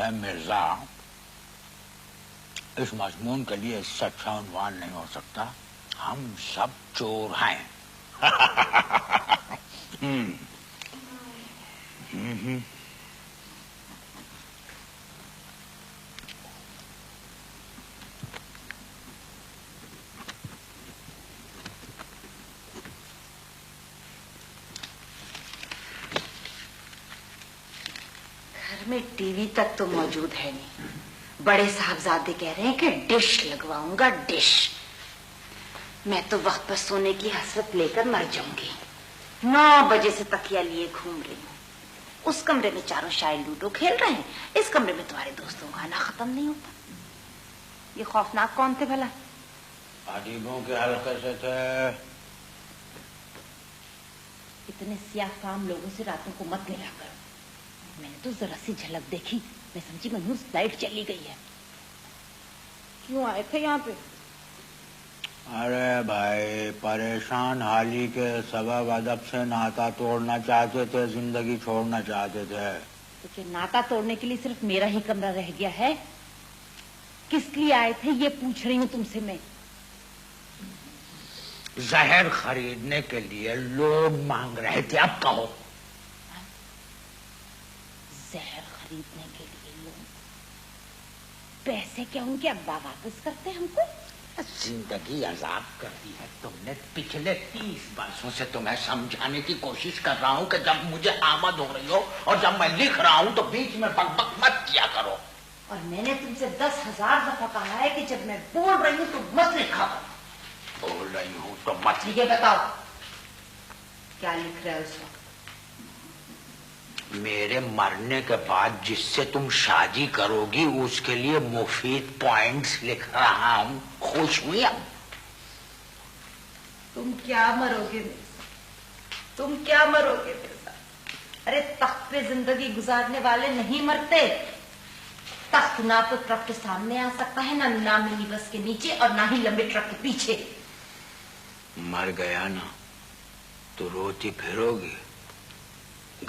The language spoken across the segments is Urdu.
ہے مرزا، اس مضمون کے لیے اس سے اچھا عنوان نہیں ہو سکتا، ہم سب چور ہیں۔ گھر میں ٹی وی تک تو موجود ہے نہیں، بڑے صاحبزادے کہہ رہے ہیں کہ ڈش لگواؤں گا، ڈش۔ میں تو وقت پر سونے کی حسرت لے کر مر جاؤں گی۔ 9 بجے سے تکیا لیے گھوم رہی ہوں، اس کمرے میں چاروں شاید لوڈو کھیل رہے ہیں، اس کمرے میں تمہارے دوستوں کا کھانا ختم نہیں ہوتا۔ یہ خوفناک کون تھے بھلا؟ ادیبوں کے حلقے سے تھے۔ اتنے سیاہ فام لوگوں سے راتوں کو مت ملا کرو۔ میں نے تو ذرا سی جھلک دیکھی، میں سمجھی منہوس لائٹ چلی گئی ہے۔ کیوں آئے تھے یہاں پہ؟ ارے بھائی، پریشان حالی کے سبب ادب سے ناتا توڑنا چاہتے تھے، زندگی چھوڑنا چاہتے تھے۔ تو کیا ناتا توڑنے کے لیے صرف میرا ہی کمرہ رہ گیا ہے؟ کس لیے آئے تھے یہ پوچھ رہی ہوں تم سے میں۔ زہر خریدنے کے لیے لوگ مانگ رہے تھے، اب کہو۔ زہر خریدنے کے لیے لوگ؟ پیسے کیا ان کے ابا واپس کرتے ہم کو؟ زندگی عذاب کرتی ہے تم نے۔ پچھلے 30 برسوں سے تمہیں سمجھانے کی کوشش کر رہا ہوں کہ جب مجھے آمد ہو رہی ہو اور جب میں لکھ رہا ہوں تو بیچ میں بک بک مت کیا کرو۔ اور میں نے تم سے 10,000 دفعہ کہا ہے کہ جب میں بول رہی ہوں تو مت لکھا کرو۔ بول رہی ہوں تو مت۔ یہ بتاؤ کیا لکھ رہے ہو اس وقت؟ میرے مرنے کے بعد جس سے تم شادی کرو گی اس کے لیے مفید پوائنٹس لکھ رہا ہوں۔ خوش ہوئی اب؟ تم کیا مرو گے میرے ساتھ؟ تم کیا مرو گے میرے ساتھ؟ ارے تخت پہ زندگی گزارنے والے نہیں مرتے۔ تخت نہ تو ٹرک کے سامنے آ سکتا ہے، نہ منی بس کے نیچے، اور نہ ہی لمبے ٹرک کے پیچھے۔ مر گیا نا تو روتی پھرو گی،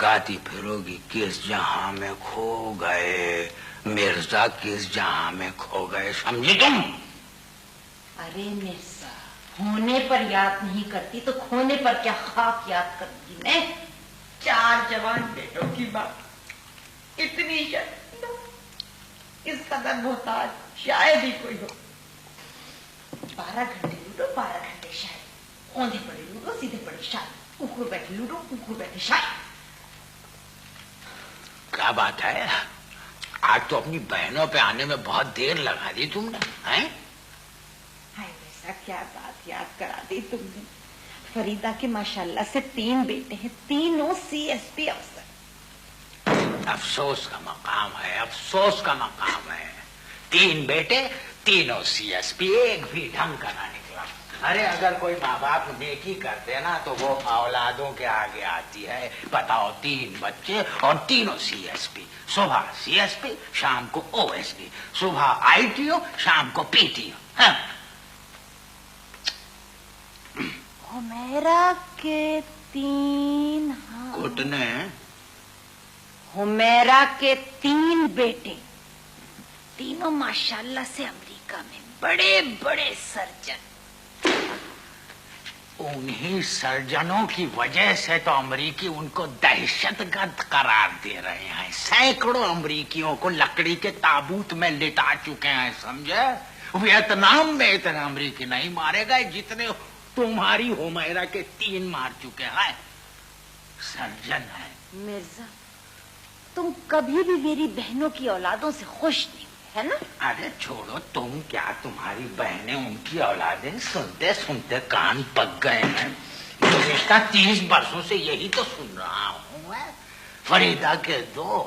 گاتی پھرو گی، کس جہاں میں کھو گئے مرزا، کس جہاں میں کھو گئے، سمجھی تم؟ ارے مرزا، ہونے پر یاد نہیں کرتی تو کھونے پر کیا خاک یاد کرتی میں؟ 4 جوان بیٹوں کی بات، اتنی شرم، اس قدر محتاج شاید ہی کوئی ہو۔ 12 گھنٹے لوڈو، 12 گھنٹے شاید، اوندھے پڑے لوڈو، سیدھے پڑے شاید، اوپر بیٹھے لوڈو، اوپر بیٹھے شاید۔ کیا بات ہے، آج تو اپنی بہنوں پہ آنے میں بہت دیر لگا دی تم نے، ہیں؟ ہائے ویسا کیا بات یاد کرا دی تم نے۔ فریدہ کے ماشاءاللہ سے 3 بیٹے ہیں، تینوں CSP افسر۔ افسوس کا مقام ہے، افسوس کا مقام ہے۔ 3 بیٹے، تینوں CSP، ایک بھی ڈھنگ کا نہ نکلا۔ ارے اگر کوئی ماں باپ نیکی کرتے نا تو وہ اولادوں کے آگے آتی ہے۔ بتاؤ، 3 بچے اور تینوں CSP، صبح CSP، شام کو OSP، صبح ITO، شام کو PTO۔ حمیرہ کے 3 گھٹنے، حمیرہ کے 3 بیٹے، تینوں ماشاءاللہ سے امریکہ میں بڑے بڑے سرجن۔ انہی سرجنوں کی وجہ سے تو امریکی ان کو دہشت گرد قرار دے رہے ہیں۔ سینکڑوں امریکیوں کو لکڑی کے تابوت میں لٹا چکے ہیں، سمجھے؟ ویتنام میں اتنے امریکی نہیں مارے گئے جتنے تمہاری حمیرہ کے 3 مار چکے ہیں۔ سرجن ہے۔ مرزا، تم کبھی بھی میری بہنوں کی اولادوں سے خوش نہیں ہے نا؟ ارے چھوڑو تم، کیا تمہاری بہنیں ان کی اولادیں سنتے سنتے کان پک گئے ہیں؟ گزشتہ 30 برسوں سے یہی تو سن رہا ہوں میں۔ فریدہ کے 2،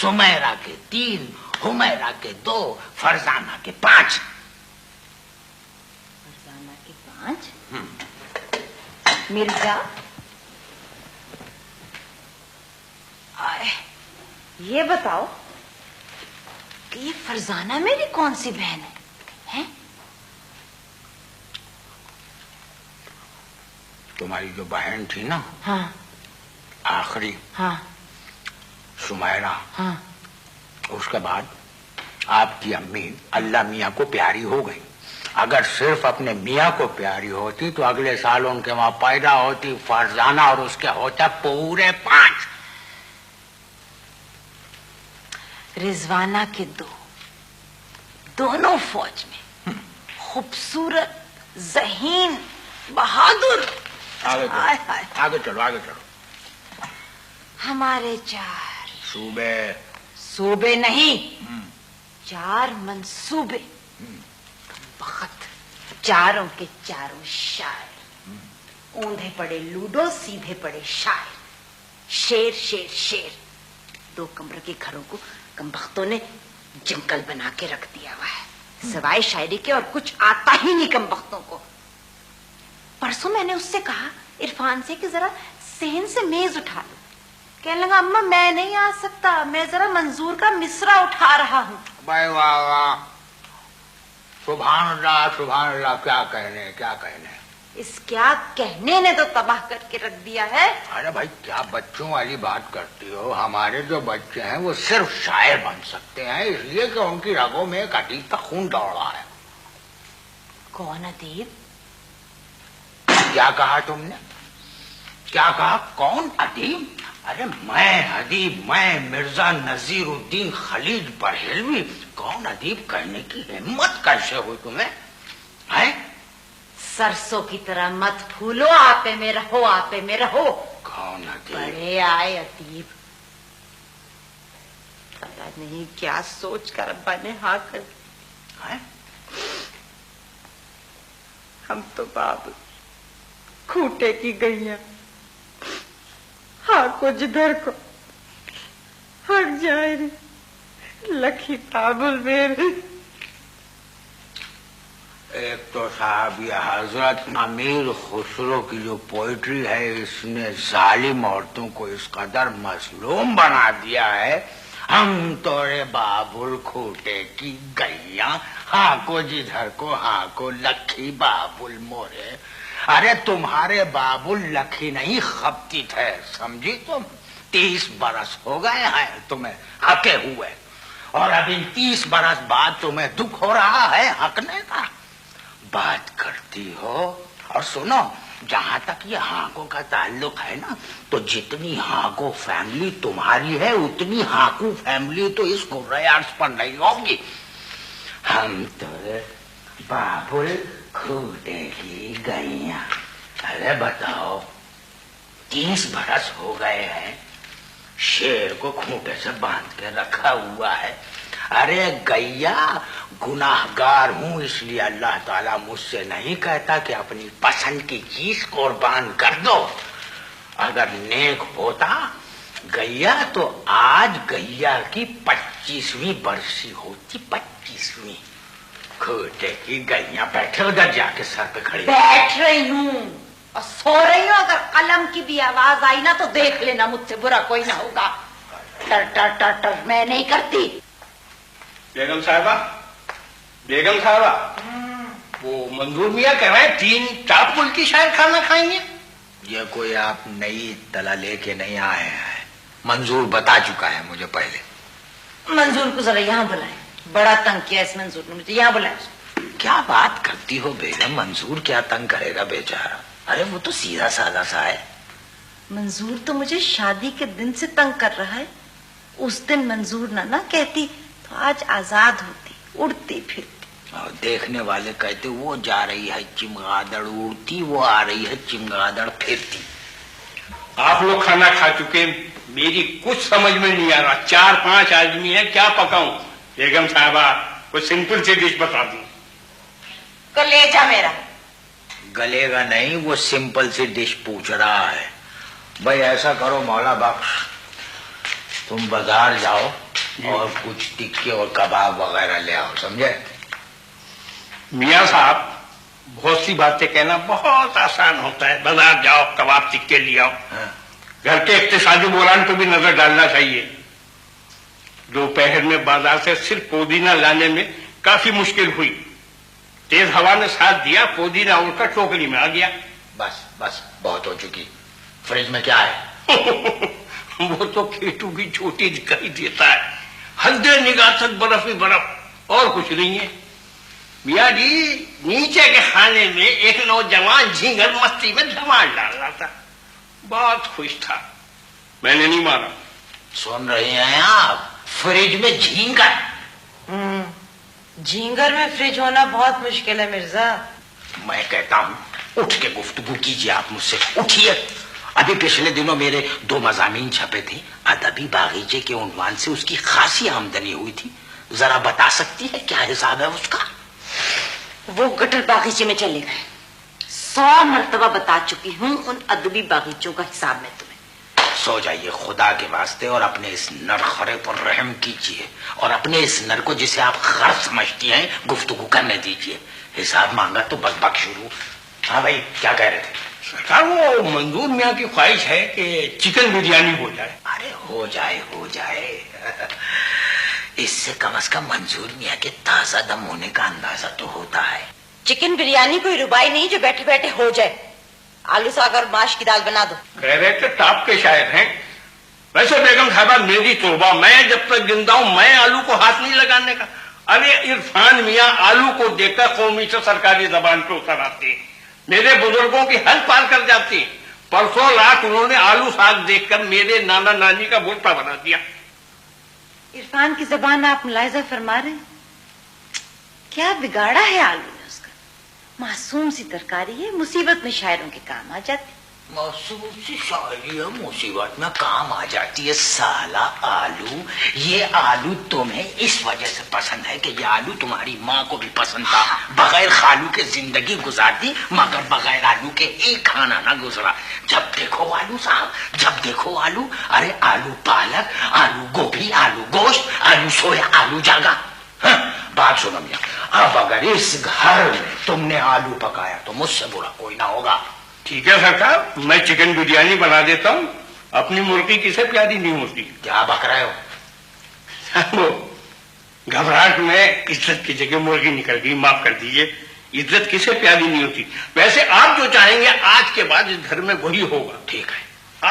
سمیرہ کے 3، حمیرہ کے 2، فرزانہ کے 5۔ فرزانہ کے 5؟ مرزا، یہ بتاؤ کہ یہ فرزانہ میری کون سی بہن ہے؟ تمہاری جو بہن تھی نا، ہاں آخری، ہاں سمیرہ، ہاں، اس کے بعد آپ کی امی اللہ میاں کو پیاری ہو گئی. اگر صرف اپنے میاں کو پیاری ہوتی تو اگلے سال ان کے وہاں پیدا ہوتی فرزانہ اور اس کے ہوتا پورے 5. رضوانہ کے دونوں فوج میں خوبصورت ذہین بہادر. آگے چلو. ہمارے 4 صوبے نہیں 4 منصوبے. وقت 4 کے 4 شاعر. اوندھے پڑے لوڈو سیدھے پڑے شاعر. شیر 2 کمرے کے گھروں کو کمبختوں نے جنگل بنا کے رکھ دیا ہوا ہے. سوائے شاعری کے اور کچھ آتا ہی نہیں کمبختوں کو. پرسوں میں نے اس سے کہا عرفان سے کہ ذرا صحن سے میز اٹھا لو. کہنے لگا اماں میں نہیں آ سکتا, میں ذرا منظور کا مصرع اٹھا رہا ہوں. بھائی واہ سبحان اللہ. کیا کہنے اس کیا کہنے نے تو تباہ کر کے رکھ دیا ہے. ارے بھائی کیا بچوں والی بات کرتی ہو. ہمارے جو بچے ہیں وہ صرف شاعر بن سکتے ہیں اس لیے کہ ان کی رگوں میں ایک ادیب کا خون دوڑ رہا ہے. کون ادیب؟ کیا کہا تم نے؟ کیا کہا؟ کون ادیب؟ ارے میں ادیب, میں مرزا نذیر الدین خلیج بریلوی. کون ادیب کہنے کی ہمت کیسے ہوئی تمہیں؟ سرسوں کی طرح مت پھولو, آپے میں رہو. کون ادیب؟ بڑے آئے ادیب. پتا نہیں کیا سوچ کر ابا نے ہاں کر دی. ہم تو باب کھوٹے کی گئیاں, ہاں کو جدھر کو ہٹ جائے رے لکھی تابل میرے. ایک تو صاحب یہ حضرت امیر خسرو کی جو پوئٹری ہے اس نے ظالم عورتوں کو اس قدر مظلوم بنا دیا ہے. ہم تورے بابل کھوٹے کی گئیاں, ہاں کو جدھر کو ہاں کو لکھی بابل مورے. ارے تمہارے بابل لکھی نہیں خپتی تھے, سمجھی تم. 30 برس ہو گئے ہیں تمہیں ہکے ہوئے, اور اب ان 30 برس بعد تمہیں دکھ ہو رہا ہے ہکنے کا. بات کرتی ہو. اور سنو, جہاں تک یہ ہانکو کا تعلق ہے نا, تو جتنی ہانکو فیملی تمہاری ہے اتنی ہانکو فیملی تو اس گریارس پر نہیں ہوگی. ہم تو بابل کھوٹے کی گئیاں. ارے بتاؤ 30 برس ہو گئے ہیں, شیر کو کھوٹے سے باندھ کے رکھا ہوا ہے. ارے گیا گناہگار ہوں اس لیے اللہ تعالیٰ مجھ سے نہیں کہتا کہ اپنی پسند کی چیز قربان کر دو. اگر نیک ہوتا گیا تو آج گیا کی 25ویں برسی ہوتی. 25ویں. کھوٹے کی گئیاں. بیٹھے ادھر جا کے سر پہ کھڑی. بیٹھ رہی ہوں اور سو رہی ہوں. اگر قلم کی بھی آواز آئی نا تو دیکھ لینا, مجھ سے برا کوئی نہ ہوگا. ٹر ٹر ٹر ٹر میں نہیں کرتی. بیگم صاحبہ وہ منظور میاں کہہ رہے ہیں 3 ٹاپ ملکی شاعر کھانا کھائیں گے. یہ کوئی آپ نئی اطلاع لے کے نہیں آئے ہیں. منظور بتا چکا ہے مجھے پہلے. منظور کو ذرا یہاں بلائیں. بڑا تنگ کیا اس منظور نے مجھے. یہاں بلائیں. کیا بات کرتی ہو بیگم, منظور کیا تنگ کرے گا بیچارہ. ارے وہ تو سیدھا سادہ سا ہے. منظور تو مجھے شادی کے دن سے تنگ کر رہا ہے. اس دن منظور نہ کہتی تو آج آزاد ہوتی, اڑتی پھرتی. اور دیکھنے والے کہتے وہ جا رہی ہے چمگادڑ اڑتی, وہ آ رہی ہے چمگادڑ پھرتی. آپ لوگ کھانا کھا چکے, میری کچھ سمجھ میں نہیں آ رہا. 4-5 آدمی ہیں, کیا پکاؤں؟ بیگم صاحبہ کوئی سمپل سی ڈش بتا دوں. کلیجا میرا. گلے گا نہیں, وہ سمپل سی ڈش پوچھ رہا ہے. بھائی ایسا کرو مولا بخش, تم بازار جاؤ اور کچھ ٹکے اور کباب وغیرہ لے آؤ, سمجھے؟ میاں صاحب بہت سی باتیں کہنا بہت آسان ہوتا ہے. بازار جاؤ, کباب ٹکے لے آؤ. گھر کے اقتصادی بحران پہ بھی نظر ڈالنا چاہیے. دوپہر میں بازار سے صرف پودینہ لانے میں کافی مشکل ہوئی. تیز ہوا نے ساتھ دیا, پودینہ اڑ کر ٹوکری میں آ گیا. بس بس بہت ہو چکی. فریج میں کیا ہے؟ وہ تو کھیتوں کی چھوٹی دکھائی دیتا ہے. حد نگاہ تک برف ہی برف اور کچھ نہیں ہے. میاں جی نیچے کے خانے میں ایک نوجوان جھینگر مستی میں دھماڑ ڈال رہا تھا. بہت خوش تھا. میں نے نہیں مارا. سن رہے ہیں آپ؟ فریج میں جھینگر. جھینگر میں فریج ہونا بہت مشکل ہے مرزا. میں کہتا ہوں اٹھ کے گفتگو کیجیے آپ مجھ سے. اٹھیے. ابھی پچھلے دنوں میرے 2 مضامین چھپے تھے. ادبی باغیچے کے عنوان سے اس کی خاصی آمدنی ہوئی تھی. ذرا بتا سکتی ہے کیا حساب ہے اس کا؟ وہ گٹر باغیچے میں چلے گئے. 100 مرتبہ بتا چکی ہوں ان ادبی باغیچوں کا حساب میں تمہیں. سو جائیے خدا کے واسطے اور اپنے اس نرخرے پر رحم کیجیے اور اپنے اس نر کو جسے آپ خر سمجھتی ہیں گفتگو کرنے دیجیے. حساب مانگا تو بک بک شروع. ہاں بھائی کیا کہہ رہے تھے؟ سرکار وہ منظور میاں کی خواہش ہے کہ چکن بریانی ہو جائے. ارے ہو جائے ہو جائے. اس سے کم از کم منظور میاں کے تازہ دم ہونے کا اندازہ تو ہوتا ہے. چکن بریانی کوئی ربائی نہیں جو بیٹھے بیٹھے ہو جائے. آلو ساگ اور ماش کی دال بنا دو. کہہ رہے کہ ٹاپ کے شاعر ہیں. ویسے بیگم صاحبہ میری توبہ، میں جب تک زندہ ہوں میں آلو کو ہاتھ نہیں لگانے کا. ارے عرفان میاں آلو کو دیکھ کر قومی سے سرکاری زبان پہ اتر آتے ہیں. میرے بزرگوں کی حد پار کر جاتی ہیں. پرسوں رات انہوں نے آلو ساگ دیکھ کر میرے نانا نانی کا بھوٹا بنا دیا. عرفان کی زبان آپ ملاحظہ فرما رہے ہیں؟ کیا بگاڑا ہے آلو نے اس کا؟ معصوم سی ترکاری ہے، مصیبت میں شاعروں کے کام آ جاتی. معصوم سی شاعری ہے، مصیبت میں کام آ جاتی ہے. سالہ آلو، یہ آلو تمہیں اس وجہ سے پسند ہے کہ یہ آلو تمہاری ماں کو بھی پسند تھا. بغیر خالو کے زندگی گزارتی مگر بغیر آلو کے ایک کھانا نہ گزرا. جب دیکھو آلو صاحب، جب دیکھو آلو. ارے آلو پالک، آلو گوبھی، آلو گوشت، آلو سویا، آلو جاگا. بات سنو میاں، اب اگر اس گھر میں تم نے آلو پکایا تو مجھ سے برا کوئی نہ ہوگا. ٹھیک ہے سرکار، میں چکن بریانی بنا دیتا ہوں. اپنی مرغی کسے پیاری نہیں ہوتی. کیا بک رہے ہو؟ وہ گھبراہٹ میں عزت کی جگہ مرغی نکل گئی، معاف کر دیجیے. عزت کسے پیاری نہیں ہوتی. ویسے آپ جو چاہیں گے آج کے بعد اس گھر میں وہی ہوگا. ٹھیک ہے.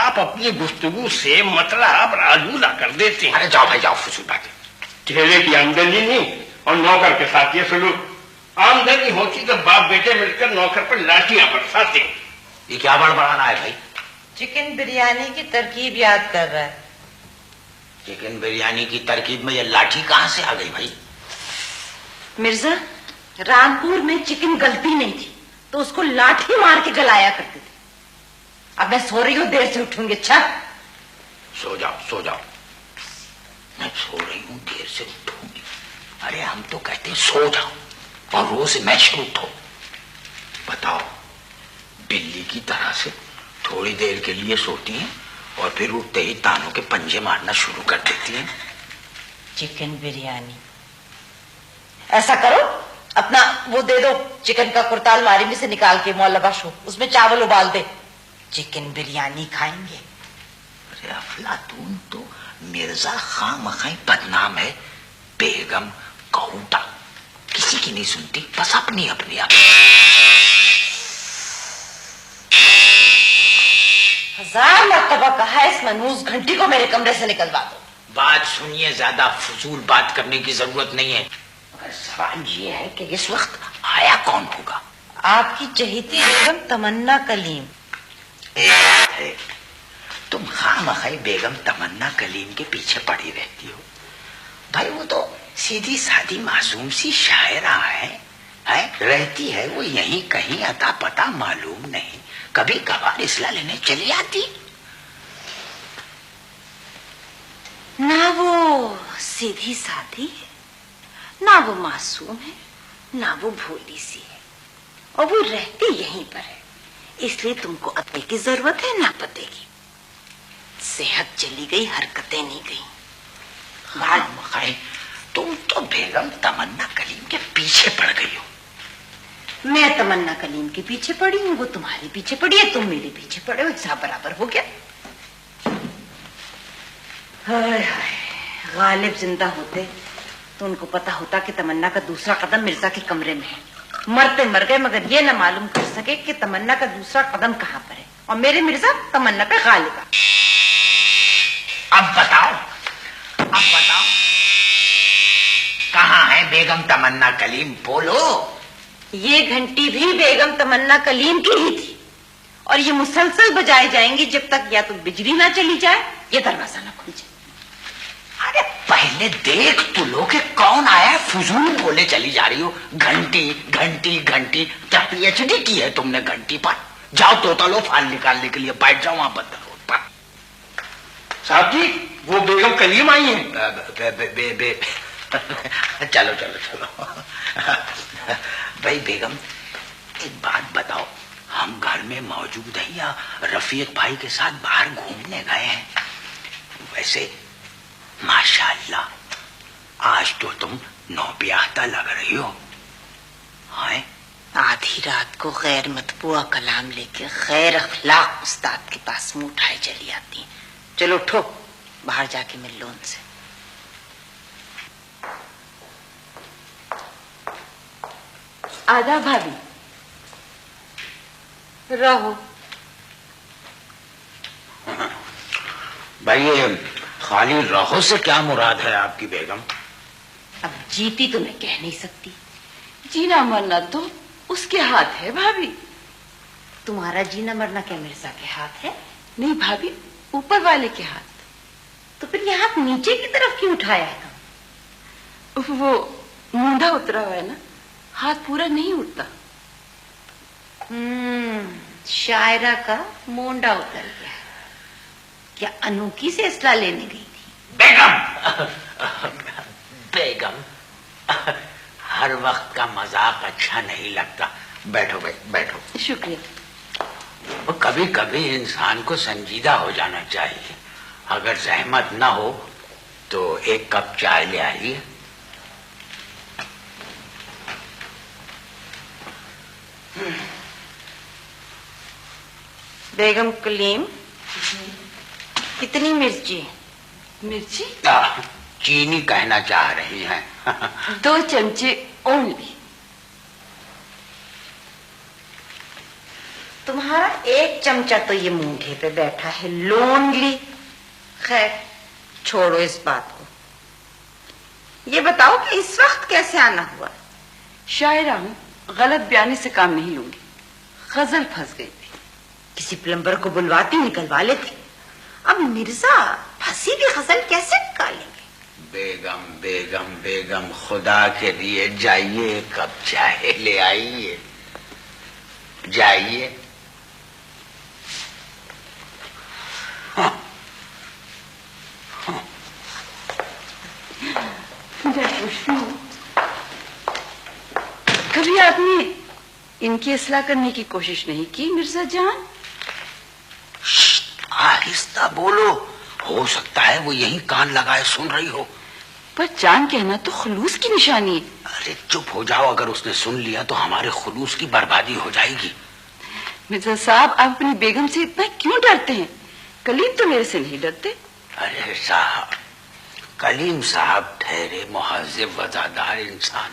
آپ اپنی گفتگو سے مطلب راجولا کر دیتے ہیں. ارے جاؤ بھائی جاؤ، فضول باتیں. چہرے کی آمدنی نہیں اور نوکر کے ساتھ یہ سلوک. آمدنی ہوتی تو باپ بیٹے مل کر نوکر پر لاٹیاں برساتے. یہ کیا بڑبڑانا ہے بھائی؟ چکن بریانی کی ترکیب یاد کر رہا ہے. چکن بریانی کی ترکیب میں یہ لاٹھی کہاں سے آ گئی بھائی؟ مرزا، رامپور میں چکن گلتی نہیں تھی تو اس کو لاٹھی مار کے گلایا کرتے تھے. اب میں سو رہی ہوں، دیر سے اٹھوں گی. اچھا سو جاؤ سو جاؤ. میں سو رہی ہوں دیر سے اٹھوں گی. ارے ہم تو کہتے ہیں سو جاؤ اور روز میں شروع اٹھو. بتاؤ، بلی کی طرح سے تھوڑی دیر کے لیے سوتی ہیں اور پھر اٹھتے ہی تانوں کے پنجے مارنا شروع کر دیتی ہیں. چکن بریانی ایسا کرو، اپنا وہ دے دو چکن کا کرتال ماری میں سے نکال کے معلبہ شو، اس میں چاول ابال دے. چکن بریانی کھائیں گے. ارے افلاطون تو مرزا خواہ مخواہ بدنام ہے. بیگم کہوٹا کسی کی نہیں سنتی، بس اپنی اپنی. ہزار مرتبہ کہا ہے اس منوس گھنٹی کو میرے کمرے سے نکلوا دو. بات سنیے، زیادہ فضول بات کرنے کی ضرورت نہیں ہے. مگر سوال یہ ہے کہ اس وقت آیا کون ہوگا؟ آپ کی چہیتی بیگم تمنا کلیم. تم خواہ مخواہ بیگم تمنا کلیم کے پیچھے پڑی رہتی ہو. بھائی وہ تو سیدھی سادی معصوم سی شاعرہ ہے. رہتی ہے وہ یہیں کہیں، اتا پتا معلوم نہیں. کبھی کبھار اصلاح لینے چلی آتی. نہ وہ سیدھی سادھی ہے، نہ وہ معصوم ہے، نہ وہ بھولی سی ہے، اور وہ رہتی یہیں پر ہے. اس لیے تم کو اتے کی ضرورت ہے نہ پتے کی. صحت چلی گئی، حرکتیں نہیں گئی. تم تو بیگم تمنا کلیم کے پیچھے پڑ گئی ہو. میں تمنا کلیم کے پیچھے پڑی ہوں، وہ تمہارے پیچھے پڑی ہے، تم میرے پیچھے پڑے ہو، حساب برابر ہو گیا. ہائے ہائے، غالب زندہ ہوتے تو ان کو پتا ہوتا کہ تمنا کا دوسرا قدم مرزا کے کمرے میں ہے. مرتے مر گئے مگر یہ نہ معلوم کر سکے کہ تمنا کا دوسرا قدم کہاں پر ہے، اور میرے مرزا تمنا پہ غالب. اب بتاؤ کہاں ہے بیگم تمنا کلیم؟ بولو. یہ گھنٹی بھی بیگم تمنا کلیم کی ہی تھی، اور یہ مسلسل بجائے جائیں گی جب تک یا تو بجلی نہ چلی جائے یا دروازہ نہ کھل جائے. ارے پہلے دیکھ تو لو کہ کون آیا ہے، فضول بولے چلی جا رہی ہو. گھنٹی گھنٹی گھنٹی، کیا پی ایچ ڈی کی ہے تم نے گھنٹی پر؟ جاؤ توتا لو فال نکالنے کے لیے، بیٹھ جاؤ وہاں بدل روڈ پر. صاحب جی وہ بیگم کلیم آئی ہیں. چلو چلو چلو. بھائی بیگم ایک بات بتاؤ، ہم گھر میں موجود ہیں یا رفیق بھائی کے ساتھ باہر گھومنے گئے ہیں؟ ویسے ماشاءاللہ آج تو تم نوبیاہتا لگ رہی ہو. آدھی رات کو غیر مطبوع کلام لے کے غیر اخلاق استاد کے پاس منہ اٹھائے چلی آتی ہیں. چلو اٹھو، باہر جا کے مل لو ان سے. آدھا بھابھی رہو. بھائی یہ خالی رہو سے کیا مراد ہے آپ کی بیگم؟ اب جیتی تو میں کہہ نہیں سکتی، جینا مرنا تو اس کے ہاتھ ہے بھابھی. تمہارا جینا مرنا کیا مرزا کے ہاتھ ہے؟ نہیں بھابھی، اوپر والے کے ہاتھ. تو پھر یہ ہاتھ نیچے کی طرف کیوں اٹھایا ہے؟ وہ مونڈا اترا ہوا ہے نا، ہاتھ پورا نہیں اٹھتا. شاعرہ کا مونڈا اتر گیا. کیا انوکھی سے اصلاح لینے گئی تھی؟ بیگم بیگم ہر وقت کا مذاق اچھا نہیں لگتا. بیٹھو بھائی بیٹھو. شکریہ. کبھی کبھی انسان کو سنجیدہ ہو جانا چاہیے. اگر زحمت نہ ہو تو ایک کپ چائے لے آئیے. بیگم کلیم کتنی مرچی؟ مرچی چینی کہنا چاہ رہی ہیں. 2 چمچے اونلی. تمہارا 1 چمچہ تو یہ مونگے پہ بیٹھا ہے لونلی. خیر چھوڑو اس بات کو. یہ بتاؤ کہ اس وقت کیسے آنا ہوا؟ شاعرہ ہوں، غلط بیانی سے کام نہیں لوں گی. غزل پھنس گئی تھی. کسی پلمبر کو بلواتی نکلوا لیتے. اب مرزا پھنسی بھی غزل کیسے نکالیں گے؟ بیگم بیگم بیگم خدا کے لیے جائیے، کپ چائے لے آئیے. جائیے. میں پوچھتی ہوں، کبھی آپ نے ان کی اصلاح کرنے کی کوشش نہیں کی مرزا جان؟ آہستہ بولو، ہو سکتا ہے وہ یہیں کان لگائے سن رہی ہو. پر جان کہنا تو خلوص کی نشانی ہے. ارے چپ ہو جاؤ، اگر اس نے سن لیا تو ہمارے خلوص کی بربادی ہو جائے گی. مرزا صاحب آپ اپنی بیگم سے اتنا کیوں ڈرتے ہیں؟ کلیم تو میرے سے نہیں ڈرتے. ارے صاحب، کلیم صاحب ٹھہرے مہذب وفادار انسان،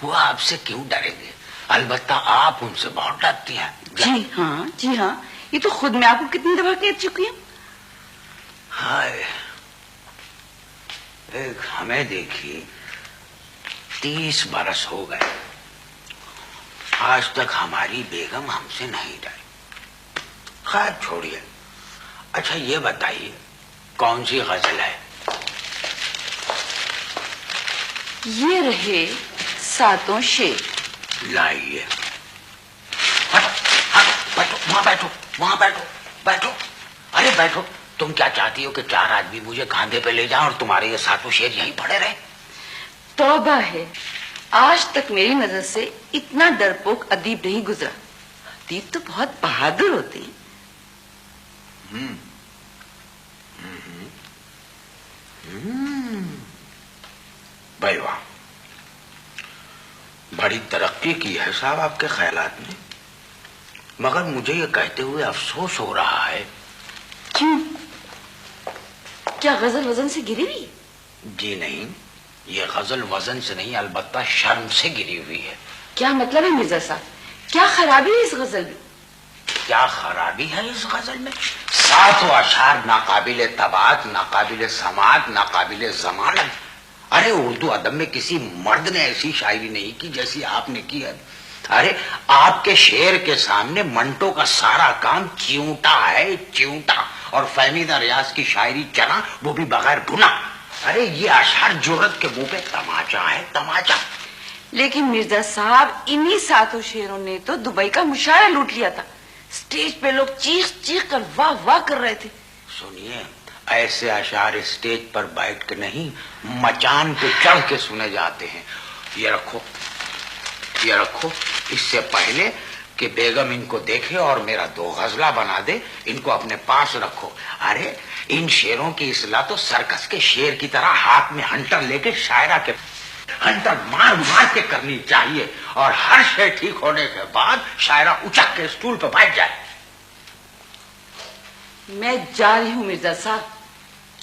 وہ آپ سے کیوں ڈریں گے؟ البتہ آپ ان سے بہت ڈرتی ہیں. جی ہاں، یہ تو خود میں آپ کو کتنی دفعہ کہہ چکی ہوں. ہائے، ایک ہمیں دیکھی 30 برس ہو گئے، آج تک ہماری بیگم ہم سے نہیں ڈری. خیر چھوڑیے. اچھا یہ بتائیے کون سی غزل ہے؟ یہ رہے 7 شعر. لائیے. بیٹھو وہاں، بیٹھو وہاں، بیٹھو بیٹھو. ارے بیٹھو. تم کیا چاہتی ہو کہ 4 آدمی مجھے کاندھے پہ لے جائیں اور تمہارے یہ 7 شعر یہیں پڑے رہے؟ توبہ ہے، آج تک میری نظر سے اتنا ڈرپوک ادیب نہیں گزرا. ادیب تو بہت بہادر ہوتے ہیں. بھائی واہ، بڑی ترقی کی ہے صاحب آپ کے خیالات نے. مگر مجھے یہ کہتے ہوئے افسوس ہو رہا ہے. کیوں؟ کیا غزل وزن سے گری ہوئی؟ جی نہیں، یہ غزل وزن سے نہیں، البتہ شرم سے گری ہوئی ہے. کیا مطلب ہے مرزا صاحب؟ کیا خرابی ہے اس غزل میں؟ کیا خرابی ہے اس غزل میں؟ 7 اشعار ناقابل طباعت، ناقابل سماعت، ناقابل ضمانت. ارے اردو ادب میں کسی مرد نے ایسی شاعری نہیں کی جیسی آپ نے کی ہے. ارے آپ کے شعر کے سامنے منٹو کا سارا کام چیونٹا ہے, چیونٹا. اور فہمیدہ ریاض کی شاعری چنا, وہ بھی بغیر بھنا. ارے یہ اشعار جرت کے منہ پہ تماچا ہے, تماچا. لیکن مرزا صاحب انہی ساتوں شعروں نے تو دبئی کا مشاعرہ لوٹ لیا تھا. اسٹیج پہ لوگ چیخ چیخ کر واہ واہ کر رہے تھے. سنیے, ایسے اشعار اسٹیج پر بیٹھ کے نہیں, مچان پہ چڑھ کے سنے جاتے ہیں. یہ رکھو, یہ رکھو. اس سے پہلے کہ بیگم ان کو دیکھے اور میرا 2 غزلہ بنا دے, ان کو اپنے پاس رکھو. ارے ان شعروں کی اصلاح تو سرکس کے شیر کی طرح ہاتھ میں ہنٹر لے کے شاعرہ کے ہنٹر مار مار کے کرنی چاہیے, اور ہر شے ٹھیک ہونے کے بعد شاعرہ اچک کے اسٹول پہ بیٹھ جائے. میں جا رہی ہوں مرزا صاحب,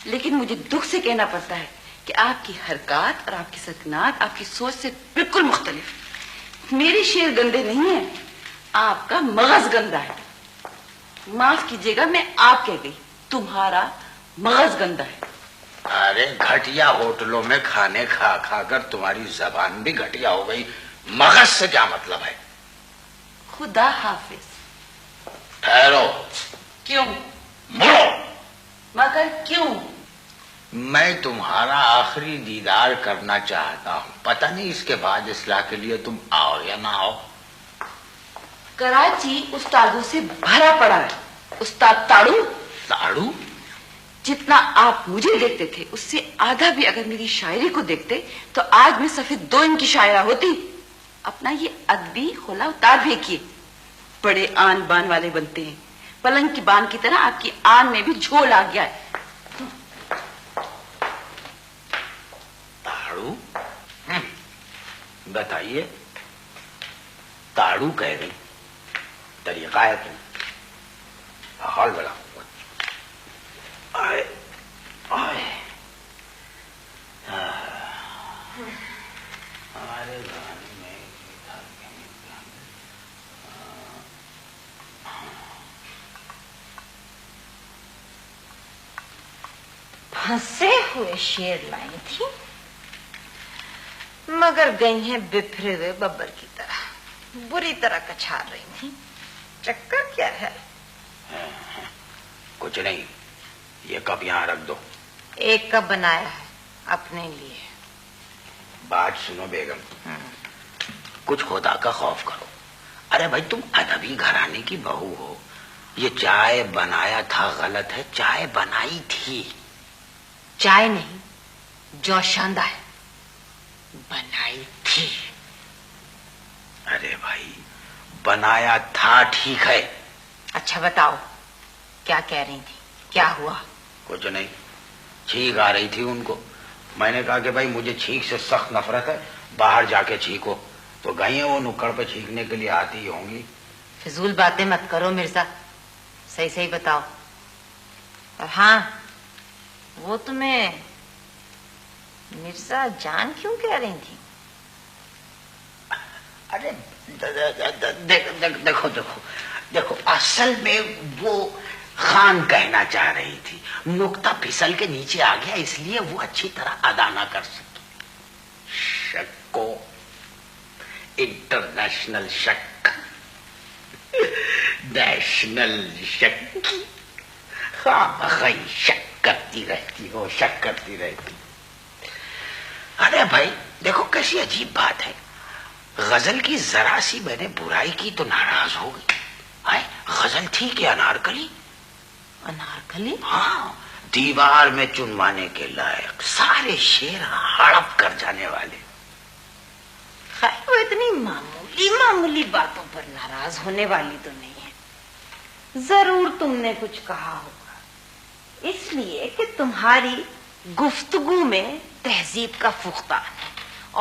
لیکن مجھے دکھ سے کہنا پڑتا ہے کہ آپ کی حرکات اور آپ کی سکنات آپ کی سوچ سے بالکل مختلف. میرے شعر گندے نہیں ہیں, آپ کا مغز گندا ہے. معاف کیجیے گا, میں آپ کہہ گئی, تمہارا مغز گندا ہے. ارے گھٹیا ہوٹلوں میں کھانے کھا کھا کر تمہاری زبان بھی گھٹیا ہو گئی. مغز سے کیا مطلب ہے؟ خدا حافظ. ٹھہرو. کیوں؟ مڑو. مگر کیوں؟ میں تمہارا آخری دیدار کرنا چاہتا ہوں. پتہ نہیں اس کے بعد اصلاح کے لیے تم آؤ یا نہ آؤ. کراچی استادوں سے بھرا پڑا ہے. استاد تاڑو, تاڑو جتنا آپ مجھے دیکھتے تھے اس سے آدھا بھی اگر میری شاعری کو دیکھتے تو آج میں صفحے 2 ان کی شاعرہ ہوتی. اپنا یہ ادبی خلا اتار پھینکیے. بڑے آن بان والے بنتے ہیں, پلنگ کی بان کی طرح آپ کی آن میں بھی جھول آ گیا ہے. تاڑو, بتائیے, تاڑو کہہ گئی, طریقہ ہے تم. حال بڑا آئے آئے. ہمارے گانے میں پھنسے ہوئے شیر لائی تھی, مگر گئی ہیں بپھرے ہوئے ببر کی طرح, بری طرح کچھار رہی تھی. چکر کیا ہے؟ کچھ نہیں, یہ کپ یہاں رکھ دو. ایک کپ بنایا ہے اپنے لیے. بات سنو بیگم, کچھ خدا کا خوف کرو. ارے بھائی تم ادبی گھرانے کی بہو ہو. یہ چائے بنایا تھا غلط ہے, چائے بنائی تھی. چائے نہیں, جوشاندہ ہے. بنائی تھی. ارے بھائی بنایا تھا ٹھیک ہے. اچھا بتاؤ, کیا کہہ رہی تھی, کیا ہوا؟ کچھ نہیں, چھینک آ رہی تھی ان کو. میں نے کہا کہ بھائی مجھے چھینک سے سخت نفرت ہے, باہر جا کے چھینکو. تو گئی ہیں وہ نکڑ پہ چھینکنے کے لیے آتی ہی ہوں گی. فضول باتیں مت کرو مرزا, صحیح صحیح بتاؤ. اور ہاں, وہ تمہیں مرزا جان کیوں کہہ رہی تھی؟ ارے دیکھو دیکھو دیکھو, اصل میں وہ خان کہنا چاہ رہی تھی. نقطہ پھسل کے نیچے آ گیا, اس لیے وہ اچھی طرح ادا نہ کر سکی. شک کو انٹرنیشنل شک, نیشنل شک, خواہ شک کرتی رہتی ہو, شک کرتی رہتی. ارے بھائی دیکھو کیسی عجیب بات ہے, غزل کی ذرا سی میں نے برائی کی تو ناراض ہو گئی. غزل تھی کہ انارکلی؟ انارکلی؟ ہاں, دیوار میں چنوانے کے لائق, سارے شیر ہڑپ کر جانے والے. خیر وہ اتنی معمولی معمولی باتوں پر ناراض ہونے والی تو نہیں ہے. ضرور تم نے کچھ کہا ہوگا, اس لیے کہ تمہاری گفتگو میں تہذیب کا فقدان ہے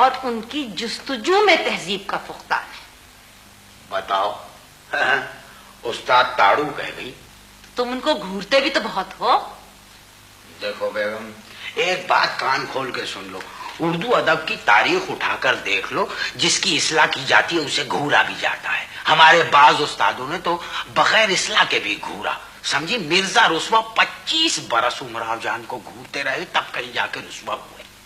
اور ان کی جستجو میں تہذیب کا فقدان ہے. بتاؤ, استاد تاڑو کہہ گئی. تم ان کو گھورتے بھی تو بہت ہو. دیکھو بیگم, ایک بات کان کھول کے سن لو. اردو ادب کی تاریخ اٹھا کر دیکھ لو, جس کی اصلاح کی جاتی ہے اسے گھورا بھی جاتا ہے. ہمارے بعض استادوں نے تو بغیر اصلاح کے بھی گھورا. سمجھی, مرزا رسوا 25 برس عمراؤ جان کو گھورتے رہے, تب کہیں جا کے رسوا ہوئے.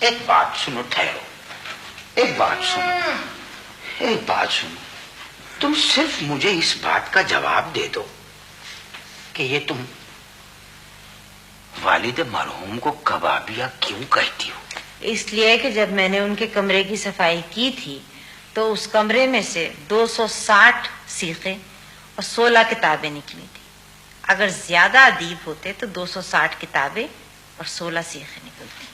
ایک بات سنو، ٹھہرو، ایک بات سنو، تم صرف مجھے اس بات کا جواب دے دو کہ یہ تم والد مرحوم کو کبابیہ کیوں کہتی ہو؟ اس لیے کہ جب میں نے ان کے کمرے کی صفائی کی تھی تو اس کمرے میں سے 260 سیخیں اور 16 کتابیں نکلی تھی. اگر زیادہ ادیب ہوتے تو 260 کتابیں اور 16 سیخیں نکلتی.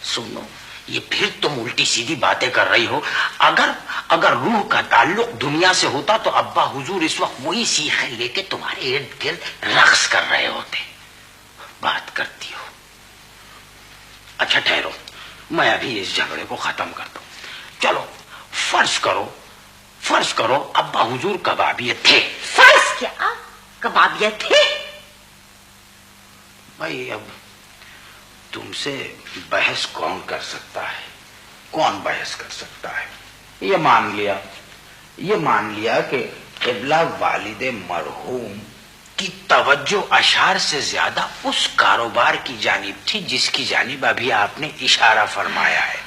سنو، یہ پھر تم الٹی سیدھی باتیں کر رہی ہو. اگر روح کا تعلق دنیا سے ہوتا تو ابا حضور اس وقت وہی سیخیں لے کے تمہارے ارد گرد رقص کر رہے ہوتے. بات کرتی ہو. اچھا ٹھہرو، میں ابھی اس جھگڑے کو ختم کر دوں. چلو فرض کرو ابا حضور کبابیہ تھے. فرض کیا کبابیہ تھے؟ بھائی اب تم سے بحث کون کر سکتا ہے؟ کون بحث کر سکتا ہے؟ یہ مان لیا کہ قبلہ والد مرحوم کی توجہ اشعار سے زیادہ اس کاروبار کی جانب تھی جس کی جانب ابھی آپ نے اشارہ فرمایا ہے.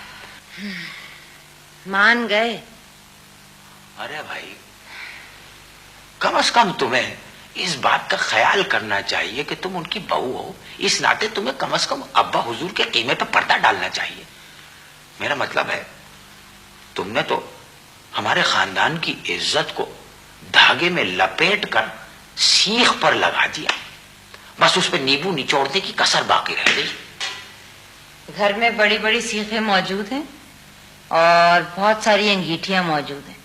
مان گئے؟ ارے بھائی، کم از کم تمہیں اس بات کا خیال کرنا چاہیے کہ تم ان کی بہو ہو. اس ناطے تمہیں کم از کم ابا حضور کے قیمے پہ پردہ ڈالنا چاہیے. میرا مطلب ہے تم نے تو ہمارے خاندان کی عزت کو دھاگے میں لپیٹ کر سیخ پر لگا دیا. بس اس پہ نیبو نچوڑنے کی کسر باقی رہ گئی. گھر میں بڑی بڑی سیخیں موجود ہیں اور بہت ساری انگیٹھیاں موجود ہیں.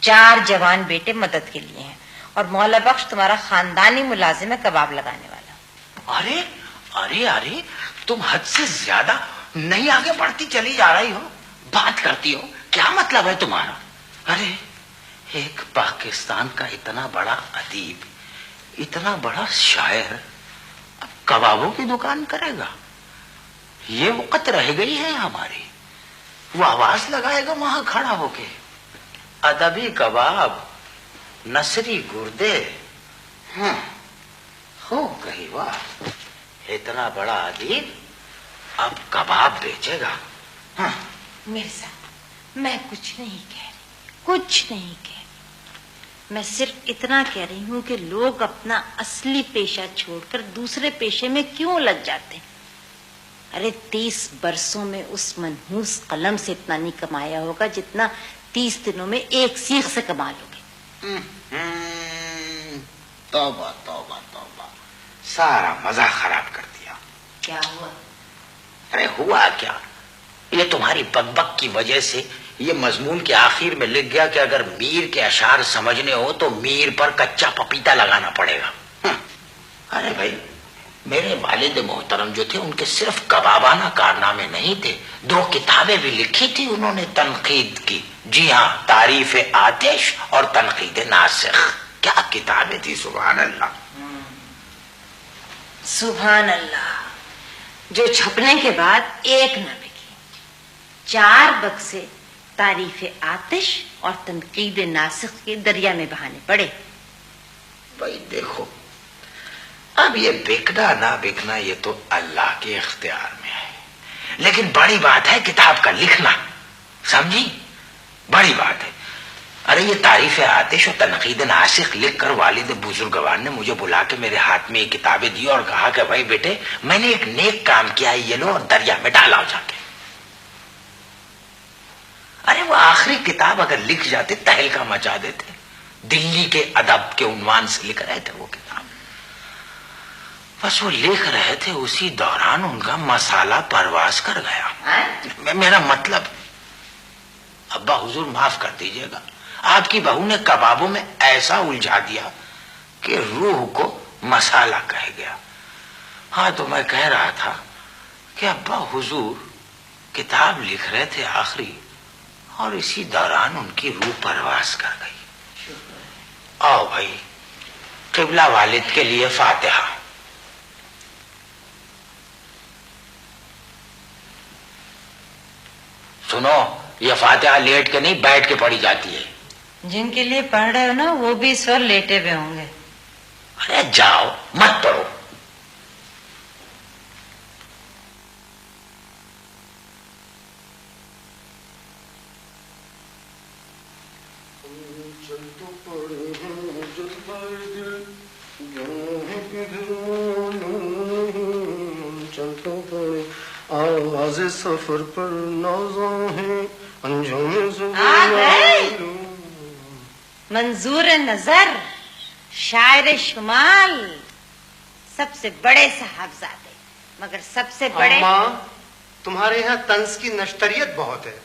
4 جوان بیٹے مدد کے لیے ہیں اور مولا بخش تمہارا خاندانی ملازم ہے کباب لگانے والا. ارے تم حد سے زیادہ نہیں آگے بڑھتی چلی جا رہی ہو. بات کرتی ہو، کیا مطلب ہے تمہارا؟ ارے ایک پاکستان کا اتنا بڑا ادیب، اتنا بڑا شاعر اب کبابوں کی دکان کرے گا؟ یہ وقت رہ گئی ہے ہماری. وہ آواز لگائے گا وہاں کھڑا ہو کے، ادبی کباب، نثری گردے. خوب کہی، واہ، اتنا بڑا ادیب اب کباب بیچے گا. مرزا، میں کچھ نہیں کہہ رہی. میں صرف اتنا کہہ رہی ہوں کہ لوگ اپنا اصلی پیشہ چھوڑ کر دوسرے پیشے میں کیوں لگ جاتے ہیں. ارے 30 برسوں میں اس منحوس قلم سے اتنا نہیں کمایا ہوگا جتنا 30 دنوں میں ایک سیخ سے کما لو گے. توبہ، سارا مزہ خراب کر دیا. کیا ہوا؟ ارے ہوا کیا، یہ تمہاری بک کی وجہ سے یہ مضمون کے آخر میں لکھ گیا کہ اگر میر کے اشعار سمجھنے ہو تو میر پر کچا پپیتا لگانا پڑے گا. ارے بھائی، میرے والد محترم جو تھے ان کے صرف کبابانہ کارنامے نہیں تھے، 2 کتابیں بھی لکھی تھی انہوں نے تنقید کی. جی ہاں، تعریف آتش اور تنقید ناسخ. کیا کتابیں تھی، سبحان اللہ. سبحان اللہ، جو چھپنے کے بعد ایک نہ بکی. 4 بکسے تعریف آتش اور تنقید ناسخ کے دریا میں بہانے پڑے. بھائی دیکھو، اب یہ بکنا نہ بکنا یہ تو اللہ کے اختیار میں ہے، لیکن بڑی بات ہے کتاب کا لکھنا. سمجھی؟ بڑی بات ہے. ارے یہ تعریف آتش اور تنقید ناسخ لکھ کر والد بزرگوار نے مجھے بلا کے میرے ہاتھ میں یہ کتابیں دی اور کہا کہ بھائی بیٹے، میں نے ایک نیک کام کیا ہے، یہ لو اور دریا میں ڈالا جا کے. ارے وہ آخری کتاب اگر لکھ جاتے تہلکا مچا دیتے. دلی کے ادب کے عنوان سے لکھ رہے تھے وہ کتاب. بس وہ لکھ رہے تھے، اسی دوران ان کا مسالہ پرواز کر گیا. میرا مطلب، ابا حضور معاف کر دیجئے گا، آپ کی بہو نے کبابوں میں ایسا الجھا دیا کہ روح کو مسالہ کہہ گیا. ہاں تو میں کہہ رہا تھا کہ ابا حضور کتاب لکھ رہے تھے آخری، اور اسی دوران ان کی روح پرواز کر گئی. آؤ بھائی، قبلہ والد کے لیے فاتحہ. سنو، یہ فاتحہ لیٹ کے نہیں بیٹھ کے پڑھی جاتی ہے. جن کے لیے پڑھ رہے ہو نا وہ بھی اس وقت لیٹے ہوئے ہوں گے. ارے جاؤ، مت پڑھو. آواز سفر پر نازاں ہیں انجام منظور نظر، شاعر شمال، سب سے بڑے صاحبزادے، مگر سب سے بڑے. اماں، تمہارے یہاں طنز کی نشتریت بہت ہے،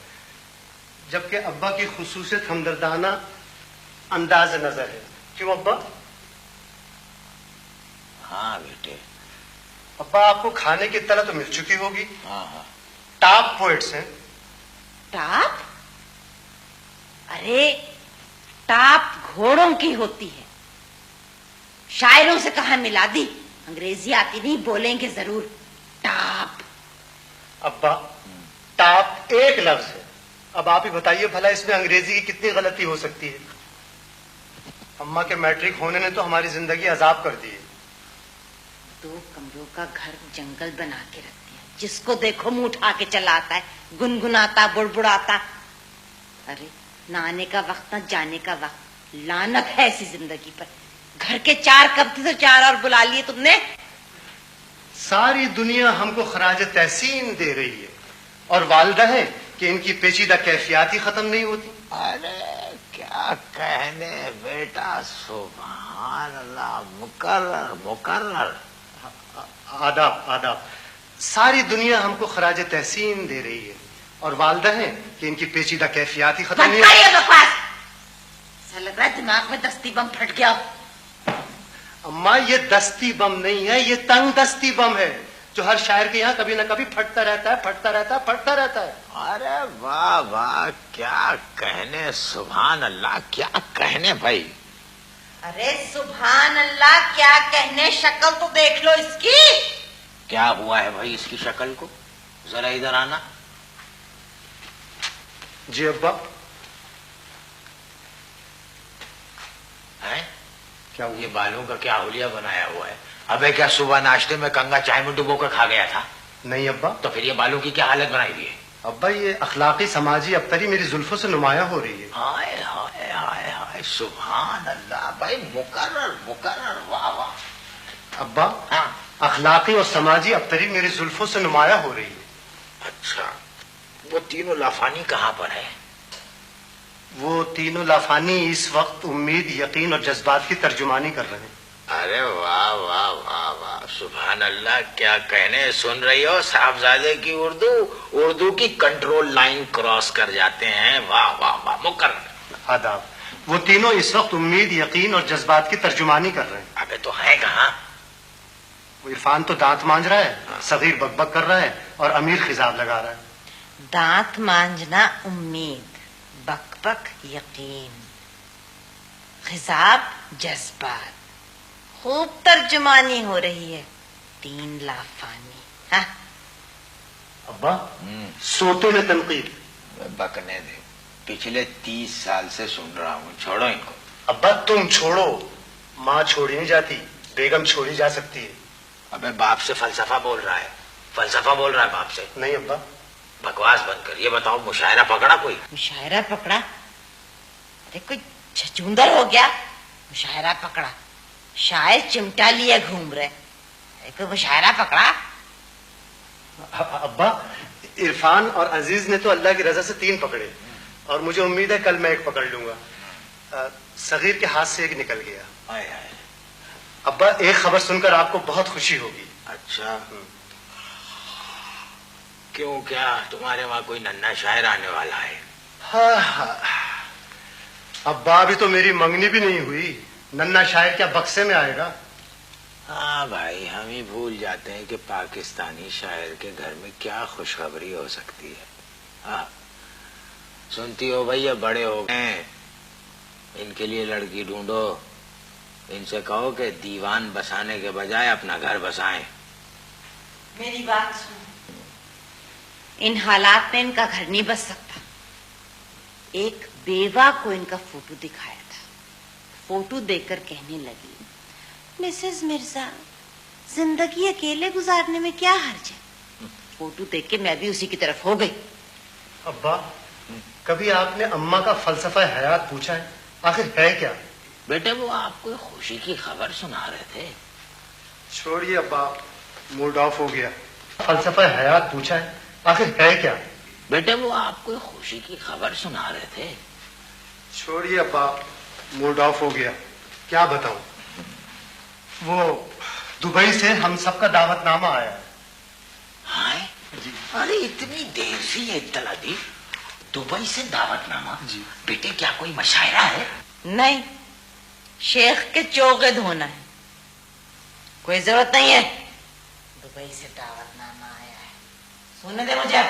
جبکہ ابا کی خصوصیت ہمدردانہ انداز نظر ہے. کیوں ابا؟ ہاں بیٹے. ابا، آپ کو کھانے کی طلب تو مل چکی ہوگی. ہاں ہاں. ٹاپ پوئٹس ہیں. ٹاپ؟ ارے ٹاپ گھوڑوں کی ہوتی ہے، شاعروں سے کہاں ملا دی. انگریزی آتی نہیں، بولیں گے ضرور. ٹاپ. ابا، ٹاپ ایک لفظ ہے. اب آپ ہی بتائیے بھلا اس میں انگریزی کی کتنی غلطی ہو سکتی ہے. اماں کے میٹرک ہونے نے تو ہماری زندگی عذاب کر دی ہے. 2 کمروں کا گھر جنگل بنا کے رکھ دیا، جس کو دیکھو منہ اٹھا کے چلا آتا ہے، گنگناتا، بڑبڑاتا. ارے نہ آنے کا وقت نہ جانے کا وقت. لعنت ہے ایسی زندگی پر. گھر کے 4 کب تھے تو 4 اور بلا لیے تم نے. ساری دنیا ہم کو خراج تحسین دے رہی ہے، اور والدہ ہیں کہ ان کی پیچیدہ کیفیات ہی ختم نہیں ہوتی. ارے کیا کہنے بیٹا، سبحان اللہ. مقرر مقرر. آداب آداب. ساری دنیا ہم کو خراج تحسین دے رہی ہے، اور والدہ ہیں کہ ان کی پیچیدہ کیفیات ہی ختم نہیں ہوتی. ایسا لگ رہا ہے دماغ میں دستی بم پھٹ گیا. اماں، یہ دستی بم نہیں ہے، یہ تنگ دستی بم ہے، جو ہر شاعر کے یہاں کبھی نہ کبھی پھٹتا رہتا ہے، پھٹتا رہتا ہے، پھٹتا رہتا ہے. ارے واہ واہ، کیا کہنے، سبحان اللہ، کیا کہنے بھائی. ارے سبحان اللہ کیا کہنے، شکل تو دیکھ لو اس کی. کیا ہوا ہے بھائی اس کی شکل کو؟ ذرا ادھر آنا. جی ابا. ہے کیا ہوا؟ یہ بالوں کا کیا حلیہ بنایا ہوا ہے؟ ابے کیا صبح ناشتے میں کنگا چائے میں ڈبو کر کھا گیا تھا؟ نہیں ابا. تو پھر یہ بالوں کی کیا حالت بنائی ہوئی ہے؟ ابا، یہ اخلاقی سماجی ابتری میری زلفوں سے نمایاں ہو رہی ہے. ہائے ہائے ہائے ہائے، سبحان اللہ بھائی، مقرر مقرر، واہ واہ. ابا، ہاں. اخلاقی اور سماجی ابتری میری زلفوں سے نمایاں ہو رہی ہے. اچھا، وہ تینوں لافانی کہاں پر ہے؟ وہ تینوں لافانی اس وقت امید، یقین اور جذبات کی ترجمانی کر رہے ہیں. ارے واہ واہ واہ واہ، سبحان اللہ، کیا کہنے. سن رہی ہو صاحبزادے کی اردو کی کنٹرول لائن کراس کر جاتے ہیں. واہ واہ واہ، مقرر. آداب. وہ تینوں اس وقت امید، یقین اور جذبات کی ترجمانی کر رہے ہیں. ابے تو ہے کہاں؟ وہ عرفان تو دانت مانج رہا ہے، صغیر بک بک کر رہا ہے، اور امیر خضاب لگا رہا ہے. دانت مانجنا امید، بک بک یقین، خضاب جذبات. خوب ترجمانی ہو رہی ہے. 3 لافانی. ہاں ابا، سوتے میں تنقید. بکنے دے، پچھلے 30 سال سے سن رہا ہوں. چھوڑو ان کو. ابا تم چھوڑو، ماں چھوڑی نہیں جاتی، بیگم چھوڑی جا سکتی ہے. ابے باپ سے فلسفہ بول رہا ہے، فلسفہ بول رہا ہے باپ سے. نہیں ابا. بکواس بند کر. یہ بتاؤ، مشاعرہ پکڑا کوئی؟ مشاعرہ پکڑا؟ ارے کوئی چھچوندر ہو گیا. مشاعرہ پکڑا؟ شاعر چمٹا لیے گھوم رہے، کوئی مشاعرہ پکڑا؟ ابا، عرفان اور عزیز نے تو اللہ کی رضا سے 3 پکڑے، اور مجھے امید ہے کل میں 1 پکڑ لوں گا. صغیر کے ہاتھ سے 1 نکل گیا. آئے آئے. ابا، ایک خبر سن کر آپ کو بہت خوشی ہوگی. اچھا، کیوں، کیا تمہارے وہاں کوئی ننھا شاعر آنے والا ہے؟ ابا، ابھی تو میری منگنی بھی نہیں ہوئی، ننھا شاعر کیا بکسے میں آئے گا؟ ہاں بھائی، ہم ہی بھول جاتے ہیں کہ پاکستانی شاعر کے گھر میں کیا خوشخبری ہو سکتی ہے. ہاں، سنتی ہو بھائی، یہ بڑے ہو گئے، ان کے لیے لڑکی ڈھونڈو. ان سے کہو کہ دیوان بسانے کے بجائے اپنا گھر بسائیں. میری بات سن، ان حالات میں ان کا گھر نہیں بس سکتا. ایک بیوہ کو ان کا فوٹو دکھایا تھا، فوٹو دیکھ کر کہنے لگی، مسز مرزا، زندگی اکیلے گزارنے میں کیا حرج ہے. فوٹو دیکھ کے میں بھی اسی کی طرف ہو گئی. ابا، کبھی آپ نے اماں کا فلسفہ حیات پوچھا ہے؟ آخر ہے کیا؟ بیٹے وہ آپ کو خوشی کی خبر سنا رہے تھے. چھوڑیے ابا, موڈ آف ہو گیا. فلسفہ حیات پوچھا ہے, آخر ہے کیا؟ بیٹے وہ آپ کو خوشی کی خبر سنا رہے تھے. چھوڑیے ابا, موڈ آف ہو گیا. کیا بتاؤں, وہ دبئی سے ہم سب کا دعوت نامہ آیا ہے. ہاں جی. ارے اتنی دیر سے یہ اطلاع دی, دبئی سے دعوت نامہ. جی. بیٹے کیا کوئی مشاعرہ ہے؟ نہیں, شیخ کے چوکے دھونا ہے, کوئی ضرورت نہیں ہے. دبئی سے دعوت نامہ آیا ہے, سننے دے مجھے.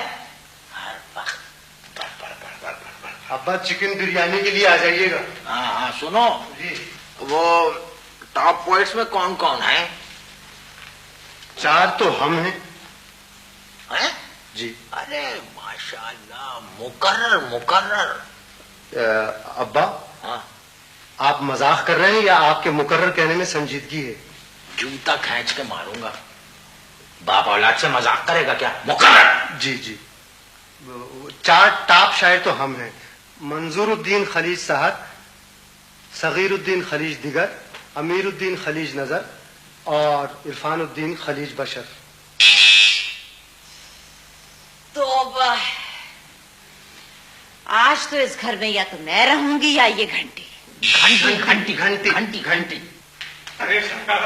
ہر وقت بڑھ بڑھ بڑھ بڑھ بڑھ بڑھ. ابا چکن بریانی کے لیے آ جائیے گا. ہاں ہاں سنو, جی. وہ ٹاپ پوائنٹس میں کون کون ہے؟ 4 تو ہم ہیں. ہیں؟ جی. ارے ماشاءاللہ, مقرر مقرر. ابا ہاں, آپ مذاق کر رہے ہیں یا آپ کے مقرر کہنے میں سنجیدگی ہے؟ جوتا کھینچ کے ماروں گا. باپ اولاد سے مذاق کرے گا کیا؟ مقرر. جی جی. 4 ٹاپ شاعر تو ہم ہیں. منظور الدین خلیج صاحب, صغیر الدین خلیج دیگر, امیر الدین خلیج نظر اور عرفان الدین خلیج بشر. توبہ, آج تو اس گھر میں یا تو میں رہوں گی یا یہ گھنٹی. گھنٹی گھنٹی گھنٹی گھنٹی گھنٹی. ارے سرکار,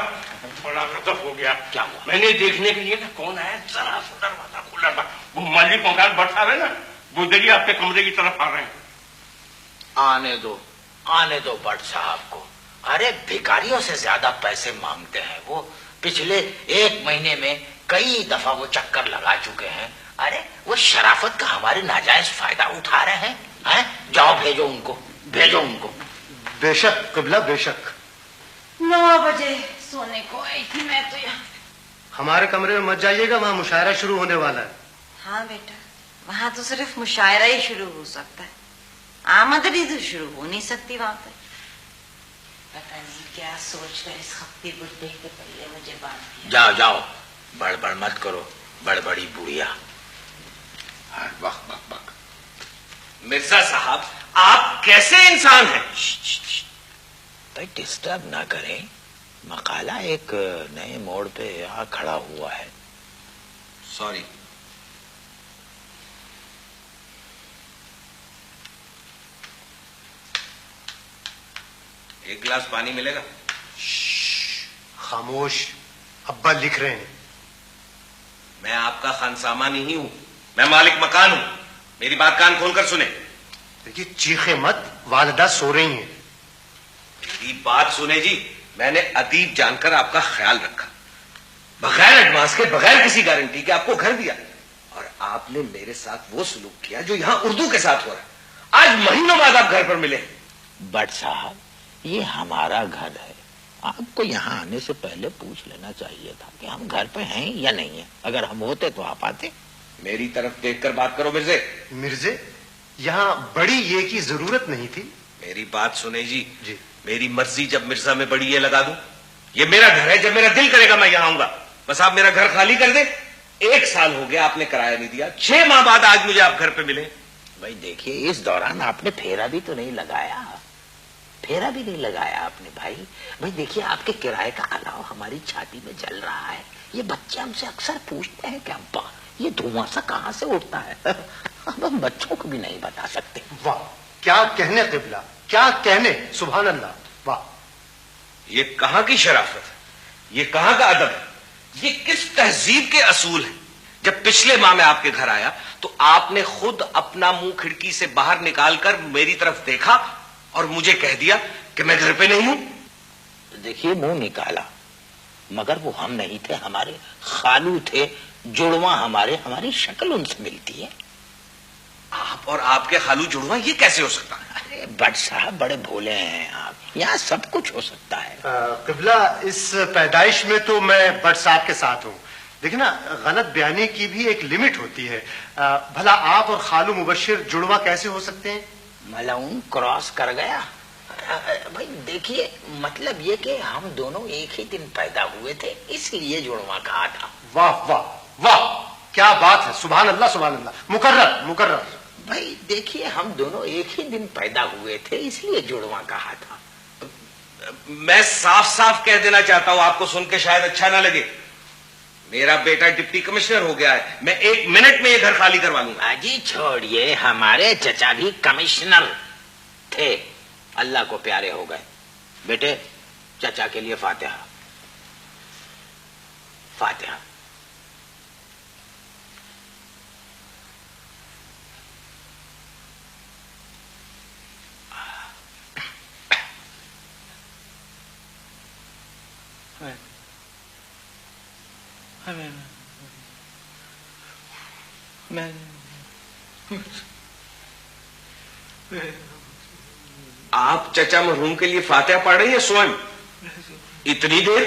تھوڑا غضب ہو گیا. کیا ہوا؟ میں نے دیکھنے کے لیے نا کون ہے, ذرا سا دروازہ کھلا تھا. وہ مالک مکان برسا رہے نا, وہ ادھر آپ کے کمرے کی طرف آ رہے ہیں. آنے دو بٹ صاحب کو. ارے بھکاریوں سے زیادہ پیسے مانگتے ہیں وہ. پچھلے 1 مہینے میں کئی دفعہ وہ چکر لگا چکے ہیں. ارے وہ شرافت کا ہمارے ناجائز فائدہ اٹھا رہے ہیں. جاؤ بھیجو ان کو, بھیجو ان کو. بے شک قبلہ, بے شک. 9 بجے سونے کو آئی تھی میں تو یہاں. ہمارے کمرے میں مت جائیے گا, وہاں مشاعرہ شروع ہونے والا ہے. ہاں بیٹا, وہاں تو صرف مشاعرہ ہی شروع ہو سکتا ہے, آمدنی تو شروع ہو نہیں سکتی وہاں پہ. پتہ نہیں کیا سوچ کر اس خپتی بڈھے کے پلے مجھے باندھ دیا. جاؤ جاؤ, بڑبڑ مت کرو, بڑبڑی بڑھیا. ہر وقت بک بک. مرزا صاحب, آپ کیسے انسان ہیں؟ بھائی ڈسٹرب نہ کریں, مقالہ ایک نئے موڑ پہ آ کھڑا ہوا ہے. سوری. ایک گلاس پانی ملے گا؟ خاموش, ابا لکھ رہے ہیں. میں آپ کا خانسامہ نہیں ہوں, میں مالک مکان ہوں. میری بات کان کھول کر سنیں. دیکھیے چیخے مت, والدہ سو رہی ہیں. میری بات سنیں جی, میں نے ادیب جان کر آپ کا خیال رکھا, بغیر ایڈوانس کے, بغیر کسی گارنٹی کے آپ کو گھر دیا, اور آپ نے میرے ساتھ وہ سلوک کیا جو یہاں اردو کے ساتھ ہو رہا ہے. آج مہینوں بعد آپ گھر پر ملے. بٹ صاحب یہ ہمارا گھر ہے, آپ کو یہاں آنے سے پہلے پوچھ لینا چاہیے تھا کہ ہم گھر پہ ہیں یا نہیں ہیں. اگر ہم ہوتے تو آپ آتے. میری طرف دیکھ کر بات کرو مرزے. مرزے, یہاں بڑی یہ کی ضرورت نہیں تھی. میری بات سنیں جی. جی. میری مرضی, جب مرزا میں بڑی یہ لگا دوں. یہ میرا گھر ہے, جب میرا دل کرے گا میں یہاں آؤں گا. بس آپ میرا گھر خالی کر دیں. 1 سال ہو گیا آپ نے کرایہ نہیں دیا, 6 ماہ بعد آج مجھے آپ گھر پہ ملے. بھائی دیکھیے, اس دوران آپ نے پھیرا بھی تو نہیں لگایا, پھیرا بھی نہیں لگایا آپ نے. بھائی دیکھیے, آپ کے کرائے کا علاوہ ہماری چھاتی میں جل رہا ہے. یہ بچے ہم سے اکثر پوچھتے ہیں کہ ابا یہ دھواں سا کہاں سے اٹھتا ہے. اب ہم بچوں کو بھی نہیں بتا سکتے. واہ, کیا کہنے قبلہ, کیا کہنے, سبحان اللہ. واہ, یہ کہاں کی شرافت ہے, یہ کہاں کا ادب ہے, یہ کس تہذیب کے اصول ہیں. جب پچھلے ماہ میں آپ کے گھر آیا تو آپ نے خود اپنا منہ کھڑکی سے باہر نکال کر میری طرف دیکھا اور مجھے کہہ دیا کہ میں گھر پہ نہیں ہوں. دیکھیے منہ نکالا, مگر وہ ہم نہیں تھے, ہمارے خالو تھے, جڑواں ہمارے, ہماری شکل ان سے ملتی ہے. آپ اور آپ کے خالو جڑواں, یہ کیسے ہو سکتا ہے؟ ارے بٹ صاحب بڑے بھولے ہیں آپ, یہاں سب کچھ ہو سکتا ہے. قبلہ اس پیدائش میں تو میں بٹ صاحب کے ساتھ ہوں. دیکھیں نا, غلط بیانی کی بھی ایک لمٹ ہوتی ہے. بھلا آپ اور خالو مبشر جڑواں کیسے ہو سکتے ہیں؟ ملعون کراس کر گیا. بھائی دیکھیے, مطلب یہ کہ ہم دونوں ایک ہی دن پیدا ہوئے تھے, اس لیے جڑواں کہا تھا. واہ واہ واہ, کیا بات ہے, سبحان اللہ سبحان اللہ. مقرر مقرر. بھائی دیکھیے, ہم دونوں ایک ہی دن پیدا ہوئے تھے, اس لیے جڑواں کہا تھا. میں صاف صاف کہہ دینا چاہتا ہوں، آپ کو سن کے شاید اچھا نہ لگے، میرا بیٹا ڈپٹی کمشنر ہو گیا ہے، میں 1 منٹ میں یہ گھر خالی کروا لوں گا۔ جی چھوڑیے، ہمارے چچا بھی کمشنر تھے، اللہ کو پیارے ہو گئے۔ بیٹے چچا کے لیے فاتحہ فاتحہ۔ آپ چچا مرحوم کے لیے فاتحہ پڑھ رہی ہیں سوئم؟ اتنی دیر؟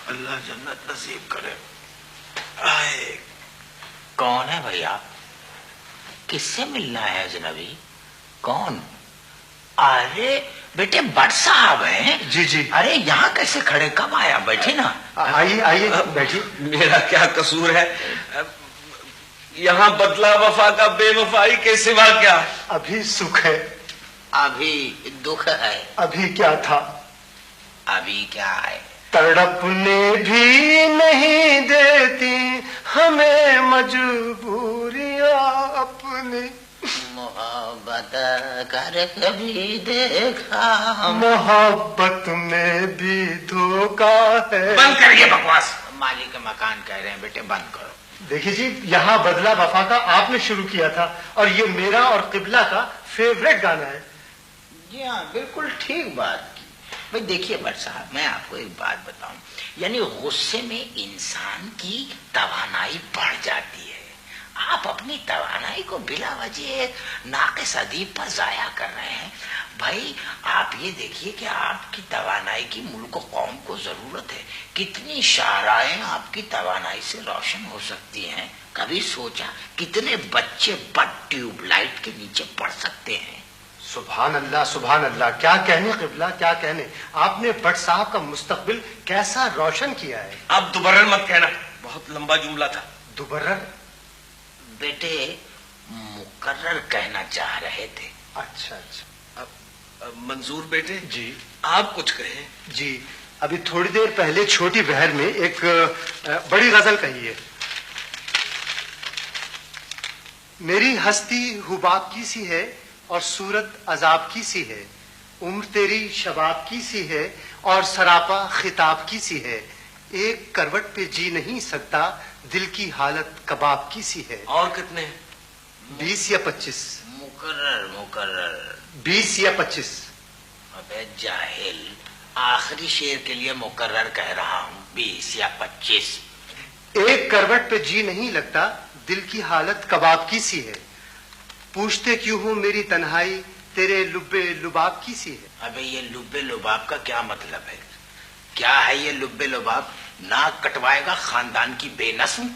اللہ جنت نصیب کرے۔ آئے کون ہے بھیا؟ کس سے ملنا ہے اجنبی؟ کون؟ ارے بیٹے بٹ صاحب ہیں۔ جی جی۔ ارے یہاں کیسے کھڑے؟ کب آیا؟ بیٹھے نا۔ آئیے آئیے بیٹھیے۔ میرا کیا قصور ہے؟ یہاں بدلہ وفا کا بے وفائی کے سوا کیا؟ ابھی سکھ ہے، ابھی دکھ ہے۔ ابھی کیا تھا؟ ابھی کیا ہے؟ تڑپنے بھی نہیں دیتی ہمیں مجبوریاں اپنی، محبت کر کبھی دیکھا، محبت میں بھی دھوکا ہے۔ بند کریے بکواس۔ مالک مکان کہہ رہے ہیں بیٹے بند کرو۔ دیکھیے جی، یہاں بدلہ وفا کا آپ نے شروع کیا تھا اور یہ میرا اور قبلہ کا فیوریٹ گانا ہے۔ جی ہاں بالکل ٹھیک بات کی۔ بھائی دیکھیے بٹ صاحب، میں آپ کو ایک بات بتاؤں، یعنی غصے میں انسان کی توانائی بڑھ جاتی ہے۔ آپ اپنی توانائی کو بلا وجہ ناقص ادیب پر ضائع کر رہے ہیں۔ بھائی آپ یہ دیکھیے کہ آپ کی توانائی کی ملک و قوم کو ضرورت ہے۔ کتنی شاہراہیں آپ کی توانائی سے روشن ہو سکتی ہیں؟ کبھی سوچا کتنے بچے بٹ ٹیوب لائٹ کے نیچے پڑ سکتے ہیں؟ سبحان اللہ سبحان اللہ، کیا کہنے قبلہ، کیا کہنے۔ آپ نے بٹ صاحب کا مستقبل کیسا روشن کیا ہے۔ اب دوبارہ مت کہنا، بہت لمبا جملہ تھا۔ دوبرر؟ بیٹے مقرر کہنا چاہ رہے تھے۔ اچھا اچھا منظور بیٹے جی آپ کچھ کہیں۔ جی، ابھی تھوڑی دیر پہلے چھوٹی بہر میں ایک بڑی غزل کہی ہے۔ میری ہستی حباب کی سی ہے اور صورت عذاب کی سی ہے، عمر تیری شباب کی سی ہے اور سراپا خطاب کی سی ہے، ایک کروٹ پہ جی نہیں سکتا، دل کی حالت کباب کی سی ہے۔ اور کتنے؟ 20 یا 25؟ مقرر مقرر 20 یا 25؟ ابے جاہل، آخری شعر کے لیے مقرر کہہ رہا ہوں، 20 یا 25۔ ایک کروٹ پہ جی نہیں لگتا، دل کی حالت کباب کی سی ہے، پوچھتے کیوں ہوں میری تنہائی، تیرے لبے لباب کی سی ہے۔ ابے یہ لبے لباب کا کیا مطلب ہے؟ کیا ہے یہ لبے لباب؟ ناک کٹوائے گا خاندان کی بے نسل؟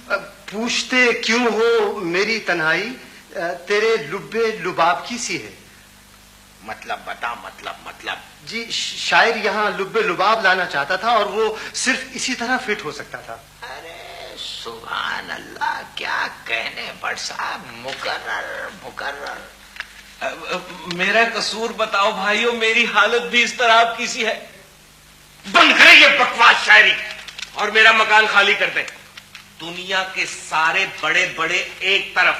پوچھتے کیوں ہو میری تنہائی، تیرے لبے لباب کی سی ہے۔ مطلب بتا، مطلب جی شاعر یہاں لبے لباب لانا چاہتا تھا اور وہ صرف اسی طرح فٹ ہو سکتا تھا۔ ارے سبحان اللہ، کیا کہنے بٹ صاحب، مقرر۔ میرا قصور بتاؤ بھائیو، میری حالت بھی اس طرح آپ کی سی ہے۔ بند کرے یہ بکواس شاعری اور میرا مکان خالی کر دیں۔ دنیا کے سارے بڑے بڑے ایک طرف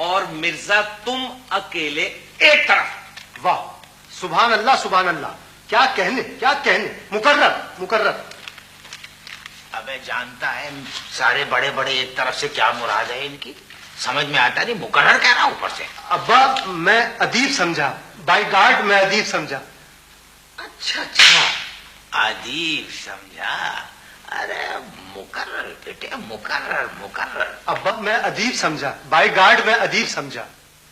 اور مرزا تم اکیلے ایک طرف۔ واہ، سبحان اللہ، کیا کہنے، مقرر۔ ابے جانتا ہے سارے بڑے بڑے ایک طرف سے کیا مراد ہے ان کی؟ سمجھ میں آتا نہیں، مقرر کہہ رہا ہوں اوپر سے۔ ابا میں ادیب سمجھا، بائی گاڈ میں ادیب سمجھا۔ اچھا ادیب سمجھا؟ ارے مقرر بیٹے، مقرر۔ ابا میں ادیب سمجھا، بائی گاڈ میں ادیب سمجھا۔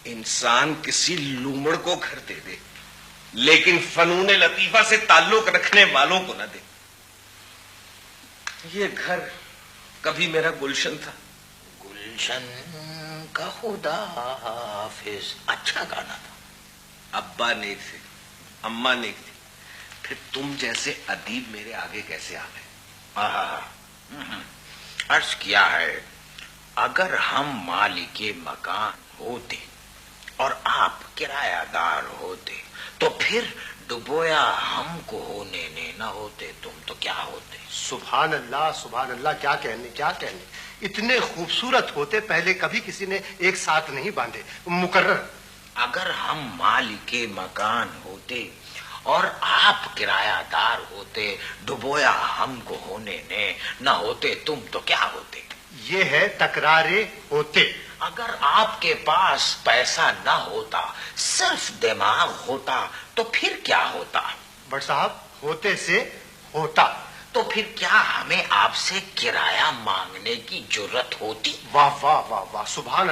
انسان کسی لومڑ کو گھر دے دے لیکن فنون لطیفہ سے تعلق رکھنے والوں کو نہ دے۔ یہ گھر کبھی میرا گلشن تھا۔ گلشن کا خدا حافظ، اچھا گانا تھا۔ ابا نیک تھے, اماں نیک تھی, پھر تم جیسے ادیب میرے آگے کیسے آ گئے؟ عرض کیا ہے, اگر ہم مالک مکان ہوتے اور آپ کرایہ دار ہوتے تو پھر ڈبویا ہم کو ہونے نہ ہوتے, تم تو کیا ہوتے. سبحان اللہ, کیا کہنے. اتنے خوبصورت ہوتے پہلے کبھی کسی نے ایک ساتھ نہیں باندھے. مقرر. اگر ہم مالک مکان ہوتے اور آپ کرایہ دار ہوتے, ڈبویا ہم کو ہونے نہ ہوتے, تم تو کیا ہوتے. یہ ہے تکرارے ہوتے. اگر آپ کے پاس پیسہ نہ ہوتا, صرف دماغ ہوتا, تو پھر کیا ہوتا. بٹ صاحب, ہوتے سے ہوتا. تو پھر کیا ہمیں آپ سے کرایہ مانگنے کی جرت ہوتی. واہ واہ واہ واہ, سبحان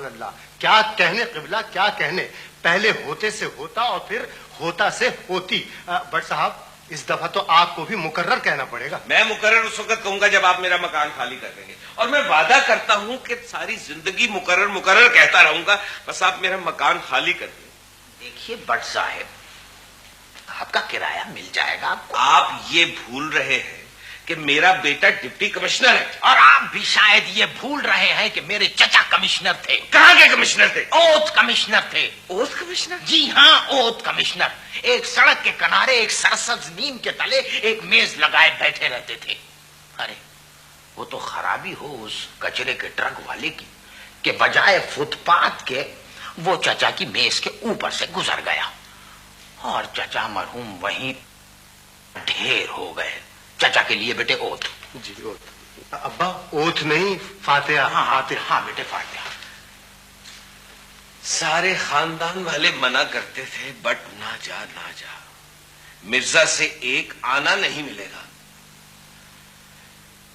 اللہ. کیا کہنے قبلہ, کیا کہنے. پہلے ہوتے سے ہوتا اور پھر ہوتا سے ہوتی. بٹ صاحب, اس دفعہ تو آپ کو بھی مقرر کہنا پڑے گا. میں مقرر اس وقت کہوں گا جب آپ میرا مکان خالی کر دیں گے, اور میں وعدہ کرتا ہوں کہ ساری زندگی مقرر کہتا رہوں گا, بس آپ میرا مکان خالی کر دیں. دیکھیے بٹ صاحب, آپ کا کرایہ مل جائے گا آپ کو. آپ یہ بھول رہے ہیں کہ میرا بیٹا ڈپٹی کمشنر ہے, اور آپ بھی شاید یہ بھول رہے ہیں کہ میرے چچا کمشنر تھے. کہاں کے کمشنر تھے؟ اوت کمشنر تھے. Oath commissioner? جی ہاں, اوت کمشنر. ایک سڑک کے کنارے ایک سرسبز نیم کے تلے ایک میز لگائے بیٹھے رہتے تھے. ارے وہ تو خرابی ہو اس کچرے کے ٹرک والے کی کہ بجائے فٹ پاتھ کے وہ چچا کی میز کے اوپر سے گزر گیا, اور چچا مرحوم وہیں ڈھیر ہو گئے. چچا کے لیے بیٹے اوت. جی اوت. ابا اوت نہیں, فاتحہ. ہاں بیٹے فاتحہ. سارے خاندان والے منع کرتے تھے, بٹ نہ جا, مرزا سے ایک آنا نہیں ملے گا.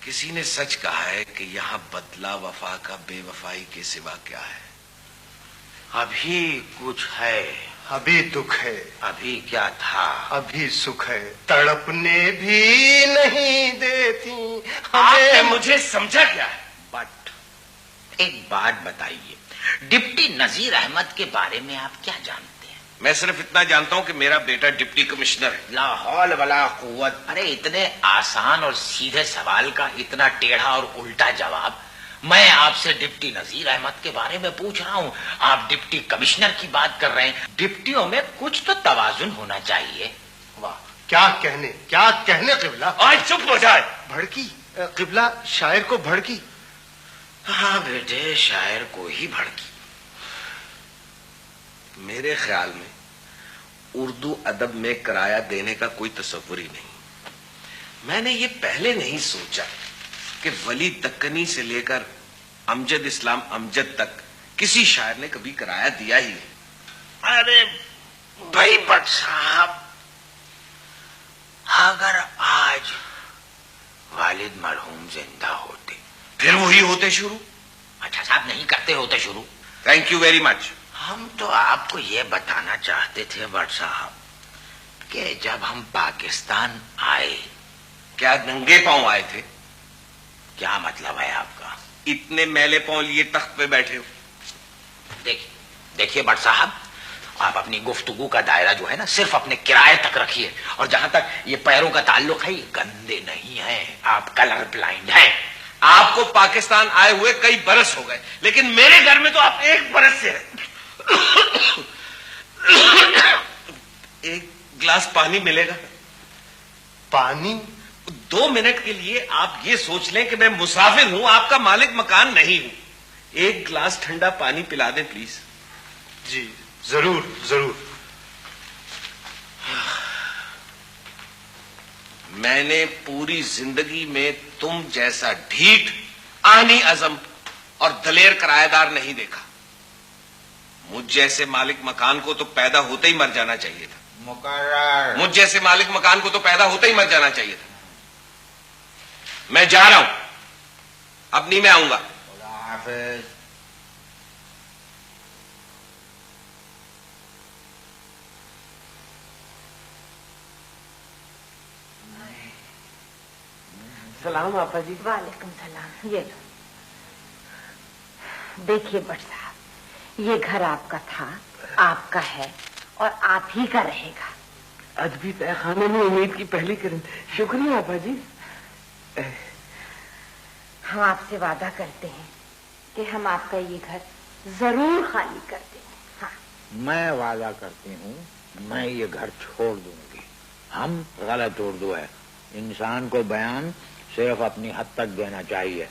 کسی نے سچ کہا ہے کہ یہاں بدلہ وفا کا بے وفائی کے سوا کیا ہے. ابھی کچھ ہے, ابھی دکھ ہے, ابھی کیا تھا, ابھی سکھ ہے. تڑپنے بھی نہیں دیتی آپ نے مجھے سمجھا کیا ہے. بٹ ایک بات بتائیے, ڈپٹی نذیر احمد کے بارے میں آپ کیا جانتے ہیں؟ میں صرف اتنا جانتا ہوں کہ میرا بیٹا ڈپٹی کمشنر ہے. لا حول ولا قوت. ارے اتنے آسان اور سیدھے سوال کا اتنا ٹیڑھا اور الٹا جواب. میں آپ سے ڈپٹی نذیر احمد کے بارے میں پوچھ رہا ہوں, آپ ڈپٹی کمشنر کی بات کر رہے ہیں. ڈپٹیوں میں کچھ تو توازن ہونا چاہیے. واہ, کیا کہنے قبلہ. آج چپ ہو جائے. بھڑکی قبلہ, شاعر کو بھڑکی. ہاں بیٹے, شاعر کو ہی بھڑکی. میرے خیال میں اردو ادب میں کرایہ دینے کا کوئی تصور ہی نہیں. میں نے یہ پہلے نہیں سوچا کہ ولی دکنی سے لے کر امجد اسلام امجد تک کسی شاعر نے کبھی کرایہ دیا ہی نہیں. ارے بھائی بٹ صاحب, اگر آج والد مرحوم زندہ ہوتے, پھر وہی ہوتے شروع. اچھا صاحب, نہیں کرتے ہوتے شروع. Thank you very much. ہم تو آپ کو یہ بتانا چاہتے تھے بٹ صاحب کہ جب ہم پاکستان آئے. کیا ننگے پاؤں آئے تھے؟ کیا مطلب ہے آپ کا؟ اتنے میلے پاؤں لیے تخت پہ بیٹھے ہو. دیکھیے بٹ صاحب, آپ اپنی گفتگو کا دائرہ جو ہے نا صرف اپنے کرائے تک رکھیے, اور جہاں تک یہ پیروں کا تعلق ہے, یہ گندے نہیں ہیں, آپ کلر بلائنڈ ہیں. آپ کو پاکستان آئے ہوئے کئی برس ہو گئے, لیکن میرے گھر میں تو آپ ایک برس سے ہیں. ایک گلاس پانی ملے گا؟ پانی؟ 2 منٹ کے لیے آپ یہ سوچ لیں کہ میں مسافر ہوں, آپ کا مالک مکان نہیں ہوں. ایک گلاس ٹھنڈا پانی پلا دیں پلیز. جی ضرور ضرور. میں نے پوری زندگی میں تم جیسا ڈھیٹ, آنی عزم اور دلیر کرایہ دار نہیں دیکھا. مجھ جیسے مالک مکان کو تو پیدا ہوتے ہی مر جانا چاہیے تھا. مقرر. مجھ جیسے مالک مکان کو تو پیدا ہوتے ہی مر جانا چاہیے تھا. میں جا رہا ہوں, اب نہیں میں آؤں گا. خدا حافظ. سلام آپا جی. وعلیکم سلام. یہ لو, دیکھیے بٹ صاحب, یہ گھر آپ کا تھا, آپ کا ہے, اور آپ ہی کا رہے گا. ادبی تہ خانے میں امید کی پہلی کرن. شکریہ آپا جی. ہم آپ سے وعدہ کرتے ہیں کہ ہم آپ کا یہ گھر ضرور خالی کر دیں گے. ہاں میں وعدہ کرتی ہوں میں یہ گھر چھوڑ دوں گی. ہم غلط اردو ہے. انسان کو بیان صرف اپنی حد تک دینا چاہیے.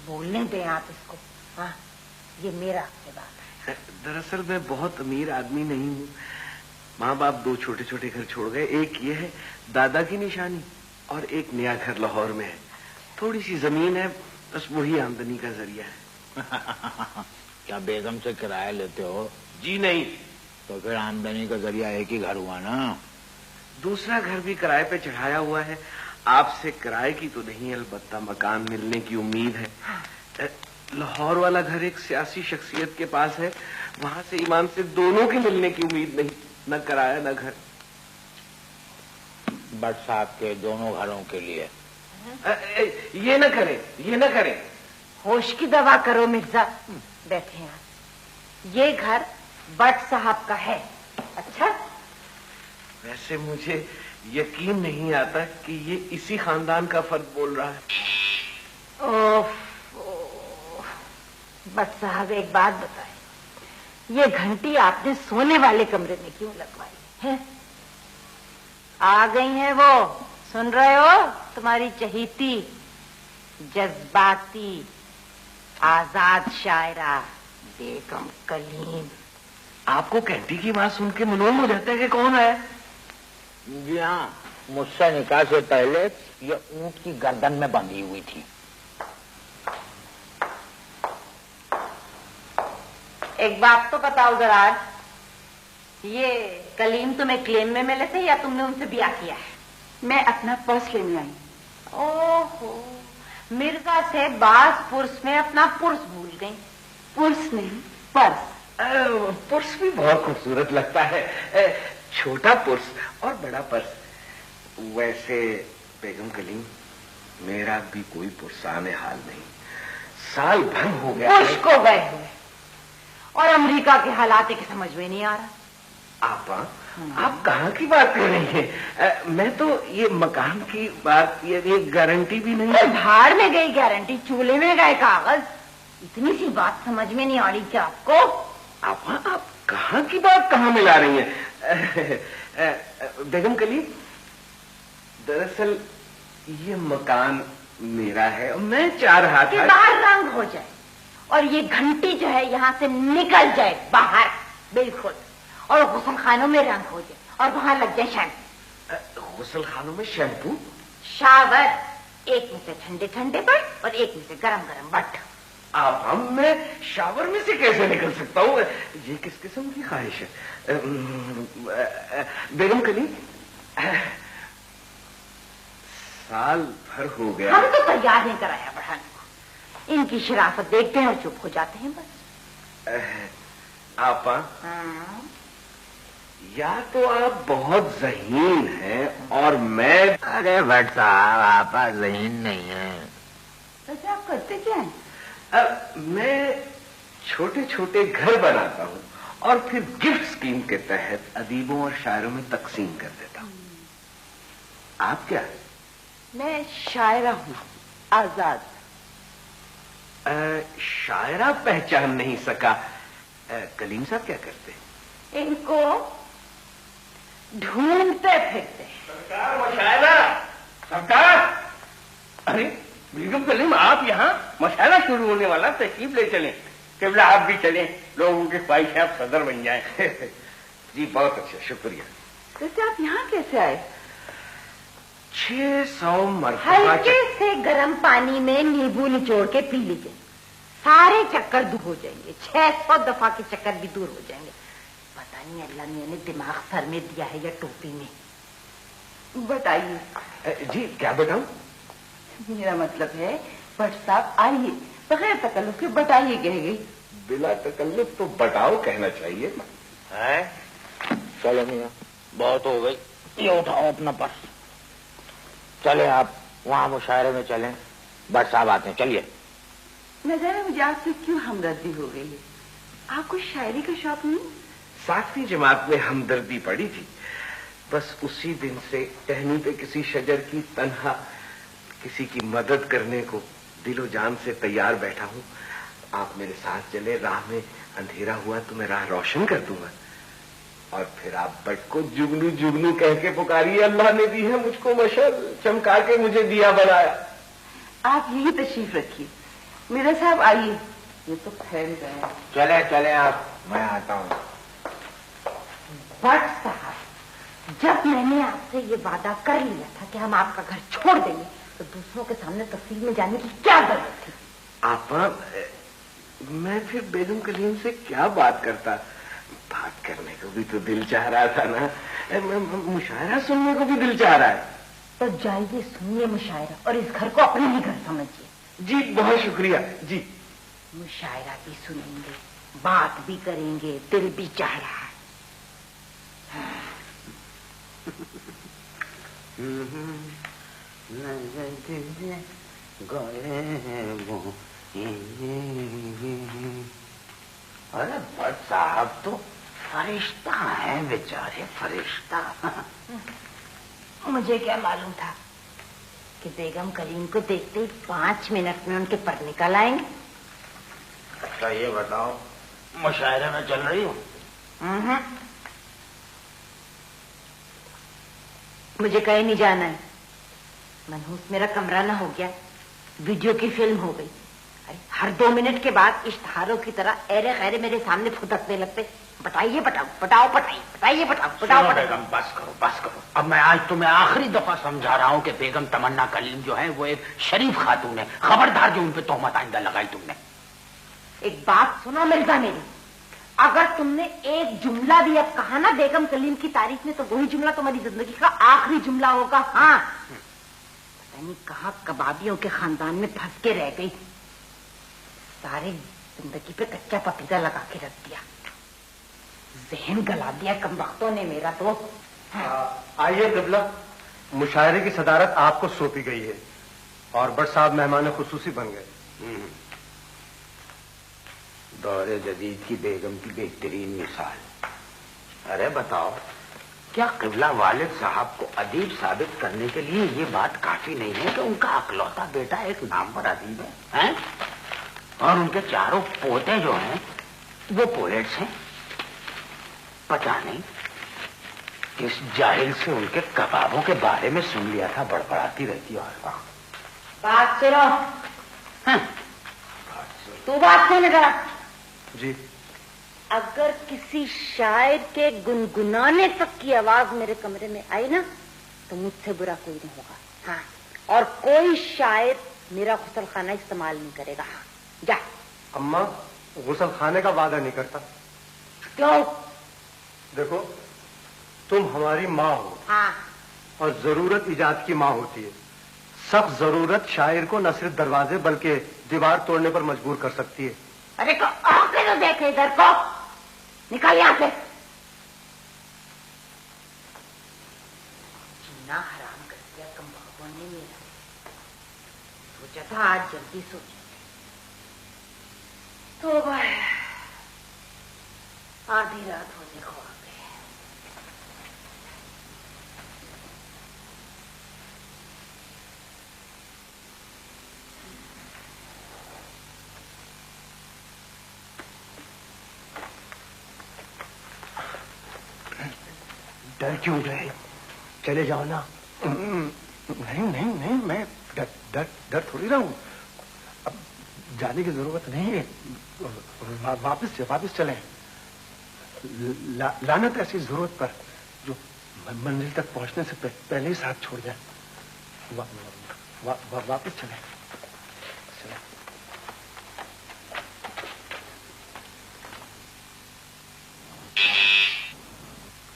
بولنے دیں آپ اس کو. ہاں یہ میرا آپ سے بات ہے. دراصل میں بہت امیر آدمی نہیں ہوں. ماں باپ 2 چھوٹے چھوٹے گھر چھوڑ گئے. ایک یہ ہے دادا کی نشانی اور ایک نیا گھر لاہور میں ہے. تھوڑی سی زمین ہے بس وہی آمدنی کا ذریعہ ہے. کیا بیگم سے کرایہ لیتے ہو؟ جی نہیں. تو پھر آمدنی کا ذریعہ ایک ہی گھر ہوا نا. دوسرا گھر بھی کرائے پہ چڑھایا ہوا ہے. آپ سے کرائے کی تو نہیں البتہ مکان ملنے کی امید ہے. لاہور والا گھر ایک سیاسی شخصیت کے پاس ہے. وہاں سے ایمان سے دونوں کی ملنے کی امید نہیں. نہ کرایہ نہ گھر. بٹ صاحب کے دونوں گھروں کے لیے یہ نہ کریں یہ نہ کریں. ہوش کی دوا کرو مرزا. بیٹھے ہیں آپ. یہ گھر بٹ صاحب کا ہے. اچھا ویسے مجھے یقین نہیں آتا کہ یہ اسی خاندان کا فرد بول رہا ہے. بٹ صاحب ایک بات بتائیں. یہ گھنٹی آپ نے سونے والے کمرے میں کیوں لگوائی ہے؟ آ گئی ہیں وہ. سن رہے ہو؟ تمہاری چہیتی جذباتی آزاد شاعرہ بیگم کلیم. آپ کو کینٹی کی بات سن کے معلوم ہو جاتا ہے کہ کون ہے؟ جی ہاں. مجھ سے نکاح سے پہلے یہ اونٹ کی گردن میں بندھی ہوئی تھی. ایک بات تو بتاؤ ذرا. یہ کلیم تمہیں کلیم میں ملے تھے یا تم نے ان سے بیاہ کیا ہے؟ میں اپنا پرس لینے آئی. اوہو مرزا سے باز پرس میں اپنا پرس بھول گئی. پرس نہیں پرس. پرس بھی بہت خوبصورت لگتا ہے. چھوٹا پرس اور بڑا پرس. ویسے بیگم کلیم میرا بھی کوئی پرسان حال نہیں. سال بھر ہو گیا پرس کو گئے ہوئے اور امریکہ کے حالات کے سمجھ میں نہیں آ رہا. آپ کہاں کی بات کر رہی ہیں؟ میں تو یہ مکان کی بات یہ گارنٹی بھی نہیں. بھاڑ میں گئی گارنٹی. چولہے میں گئے کاغذ. اتنی سی بات سمجھ میں نہیں آ رہی کیا آپ کو؟ آپ کہاں کی بات کہاں ملا رہی ہیں؟ بیگم کلیم دراصل یہ مکان میرا ہے. میں چاہ رہا تھا کہ باہر رنگ ہو جائے اور یہ گھنٹی جو ہے یہاں سے نکل جائے باہر بالکل, اور غسل خانوں میں رنگ ہو جائے اور وہاں لگ جائے شیمپو. غسل خانوں میں شیمپو؟ شاور, ایک میں سے ٹھنڈے ٹھنڈے بٹ اور ایک میں سے گرم گرم بٹ. آپ میں شاور میں سے کیسے نکل سکتا ہوں؟ یہ کس قسم کی خواہش ہے؟ بیگم کلیم سال بھر ہو گیا. ہم تو تیار نہیں کرایا بڑھانے کو. ان کی شرافت دیکھتے ہیں اور چپ ہو جاتے ہیں بس. آپا یا تو آپ بہت ذہین ہیں اور میں. ارے بٹ صاحب آپ ذہین نہیں ہیں. ویسے آپ کرتے کیا ہیں؟ میں چھوٹے چھوٹے گھر بناتا ہوں اور پھر گفٹ اسکیم کے تحت ادیبوں اور شاعروں میں تقسیم کر دیتا ہوں. آپ کیا؟ میں شاعرہ ہوں, آزاد. شاعرہ پہچان نہیں سکا. کلیم صاحب کیا کرتے ہیں؟ ان کو ڈھونڈتے پھرتے. سرکار مشاعرہ. سرکار, ارے بیگم کلیم آپ یہاں؟ مشاعرہ شروع ہونے والا, تشریف لے چلیں. قبلہ آپ بھی چلیں, لوگوں کی خواہش آپ صدر بن جائیں. جی بہت اچھا, شکریہ. ویسے آپ یہاں کیسے آئے؟ 600 مرتبہ ہلکے سے گرم پانی میں نیبو نچوڑ کے پی لیجیے, سارے چکر دور ہو جائیں گے. 600 دفعہ کے چکر بھی دور ہو جائیں گے. پتہ نہیں اللہ میاں نے دماغ سر میں دیا ہے یا ٹوپی میں. بتائیے. جی کیا بتاؤں؟ میرا مطلب ہے بٹ صاحب آئیے, بغیر تکلف کے بتائیے کہہ گئی. بلا تکلف تو بتاؤ کہنا چاہیے. چلو میاں بہت ہو گئی, یہ اٹھاؤ اپنا پرس. چلے آپ وہاں مشاعرے میں چلیں, بٹ صاحب آتے ہیں. چلیے. نہ جانے مجھے آپ سے کیوں ہمدردی ہو گئی ہے. آپ کو شاعری کا شوق نہیں؟ 7ویں جماعت میں ہمدردی پڑی تھی، بس اسی دن سے ٹہنی پہ کسی شجر کی تنہا کسی کی مدد کرنے کو دل و جان سے تیار بیٹھا ہوں. آپ میرے ساتھ چلے، راہ میں اندھیرا ہوا تو میں راہ روشن کر دوں گا. اور پھر آپ بٹ کو جگنو جگنو کہہ کے پکاریے، اللہ نے دی ہے مجھ کو مشعل، چمکا کے مجھے دیا بنایا. آپ یہی تشریف رکھیے. میرا صاحب آئیے، یہ تو پھیل گئے. چلے چلے آپ، میں آتا ہوں. بٹ صاحب، جب میں نے آپ سے یہ وعدہ کر لیا تھا کہ ہم آپ کا گھر چھوڑ دیں گے تو دوسروں کے سامنے تفصیل میں جانے کی کیا ضرورت تھی؟ آپا، میں پھر بیگم کلیم سے کیا بات کرتا؟ بات کرنے کو بھی تو دل چاہ رہا تھا نا، مشاعرہ سننے کو بھی دل چاہ رہا ہے. تو جائیے سنیے مشاعرہ، اور اس گھر کو اپنے ہی گھر سمجھیے. جی بہت شکریہ. جی مشاعرہ بھی سنیں گے، بات بھی کریں گے، دل بھی چاہ رہا ہے. ارے بٹ صاحب تو فرشتہ ہیں بیچارے، فرشتہ. مجھے کیا معلوم تھا کہ بیگم کریم کو دیکھتے ہی 5 منٹ میں ان کے پر نکل آئیں گے. اچھا یہ بتاؤ، مشاعرے میں چل رہی ہوں؟ مجھے کہیں نہیں جانا ہے. منحوس میرا کمرہ نہ ہو گیا، ویڈیو کی فلم ہو گئی. ہر 2 منٹ کے بعد اشتہاروں کی طرح ایرے خیرے میرے سامنے پھٹکنے لگتے. بتائیے بتاؤ، بتاؤ بتائیے، بتائیے بتاؤ، بتاؤ بیگم بس کرو بس کرو. اب میں آج تمہیں آخری دفعہ سمجھا رہا ہوں کہ بیگم تمنا کلیم جو ہے وہ ایک شریف خاتون ہے. خبردار جو ان پہ تہمت آئندہ لگائی تم نے. ایک بات سنو مرزا میری، اگر تم نے ایک جملہ بھی اب کہا نا بیگم کلیم کی تعریف میں تو وہی جملہ تمہاری زندگی کا آخری جملہ ہوگا. ہاں، پتہ نہیں کہاں کبابیوں کے خاندان میں پھنس کے رہ گئی. ساری زندگی پہ کچا پپیتا لگا کے رکھ دیا، ذہن گلا دیا کم وقتوں نے میرا. تو آئیے قبلہ، مشاعرے کی صدارت آپ کو سونپی گئی ہے اور بٹ صاحب مہمان خصوصی بن گئے. دور جدید کی بیگم کی بہترین مثال. ارے بتاؤ، کیا قبلہ والد صاحب کو ادیب ثابت کرنے کے لیے یہ بات کافی نہیں ہے کہ ان کا اکلوتا بیٹا ایک نامور ادیب ہے اور ان کے چاروں پوتے جو ہیں وہ پوئٹس ہیں؟ پتہ نہیں کس جاہل سے ان کے کبابوں کے بارے میں سن لیا تھا، بڑبڑاتی رہتی ہے. بات سنو، تو بات سن ذرا. جی، اگر کسی شاعر کے گنگنانے تک کی آواز میرے کمرے میں آئی نا تو مجھ سے برا کوئی نہیں ہوگا. ہاں، اور کوئی شاعر میرا غسل خانہ استعمال نہیں کرے گا. ہاں جا. اماں غسل خانے کا وعدہ نہیں کرتا. کیوں؟ دیکھو، تم ہماری ماں ہو ہاں، اور ضرورت ایجاد کی ماں ہوتی ہے. سخت ضرورت شاعر کو نہ صرف دروازے بلکہ دیوار توڑنے پر مجبور کر سکتی ہے. ارے کو آ کے تو دیکھے ادھر کو، نکل یہاں سے. جینا حرام کر دیا کم بخوں نے میرا. سوچا تھا آج جلدی سوچ، تو آدھی رات ہونے کو آ گئے. ڈر کیوں گئے؟ چلے جاؤ نا. نہیں نہیں نہیں، میں ڈر تھوڑی رہا ہوں. اب جانے کی ضرورت نہیں ہے، واپس چلیں. لعنت ایسی ضرورت پر جو منزل تک پہنچنے سے پہلے ہی ساتھ چھوڑ جائے. واپس چلیں.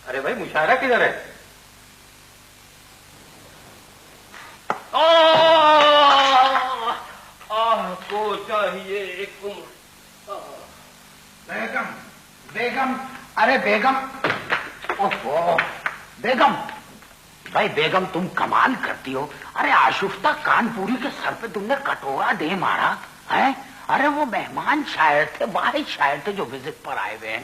ارے بھائی، مشاعرہ کدھر ہے؟ کو چاہیے ایک عمر. بیگم بیگم، ارے بیگم، اوہو بیگم. بھائی بیگم تم کمال کرتی ہو. ارے آشفتہ کانپوری کے سر پہ تم نے کٹورا دے مارا ہے. ارے وہ مہمان شاعر تھے، واحد شاعر تھے جو وزٹ پر آئے ہوئے ہیں.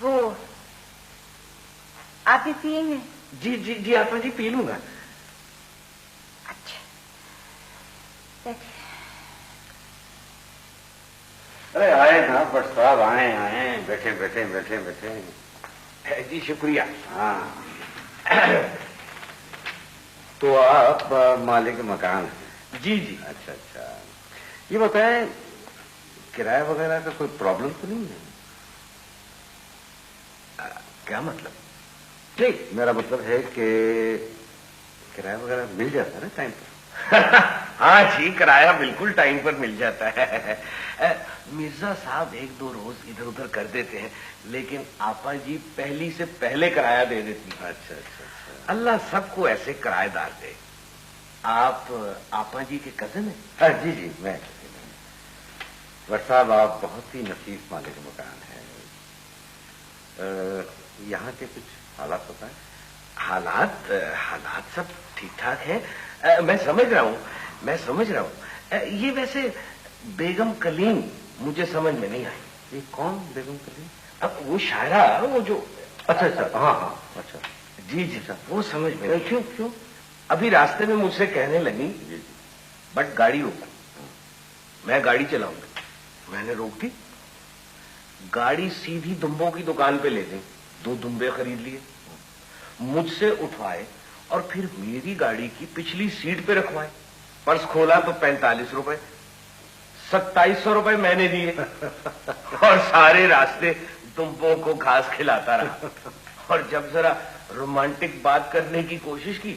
وہ آپ ہی پیئیں گے؟ جی جی جی آپا جی پی لوں گا. اچھا بیٹھیے. ارے آئے نا بٹ صاحب آئے بیٹھے بیٹھے بیٹھے بیٹھے. جی شکریہ. ہاں تو آپ مالک مکان ہیں؟ جی جی. اچھا اچھا. یہ بتائیں کرایہ وغیرہ کا کوئی پرابلم تو نہیں ہے؟ کیا مطلب؟ نہیں میرا مطلب ہے کہ کرایہ وغیرہ مل جاتا ہے نا ٹائم پر؟ ہاں جی کرایہ بالکل ٹائم پر مل جاتا ہے. مرزا صاحب ایک دو روز ادھر ادھر کر دیتے ہیں لیکن آپا جی پہلی سے پہلے کرایہ دے دیتی. اچھا اچھا اچھا. اللہ سب کو ایسے کرایہ دار دے. آپ آپا جی کے کزن ہیں؟ جی جی میں. بٹ صاحب آپ بہت ہی نفیس مالک مکان ہے. یہاں کے کچھ حالات ہوتا ہے؟ حالات سب ٹھیک ٹھاک ہیں. میں سمجھ رہا ہوں. یہ ویسے بیگم کلیم مجھے سمجھ میں نہیں آئی. یہ کون بیگم کلیم؟ اب وہ شاعرہ وہ جو. اچھا اچھا. ہاں ہاں اچھا. جی جی وہ سمجھ میں. کیوں؟ ابھی راستے میں مجھ سے کہنے لگی بٹ گاڑی روکو. میں گاڑی چلاؤں گا. میں نے روک دی. گاڑی سیدھی دمبوں کی دکان پہ لے گئی. 2 دمبے خرید لیے. مجھ سے اٹھوائے اور پھر میری گاڑی کی پچھلی سیٹ پہ رکھوائے. پرس کھولا تو 45 روپے. 2700 روپے میں نے دیے اور سارے راستے دمبوں کو گھاس کھلاتا رہا. اور جب ذرا رومانٹک بات کرنے کی کوشش کی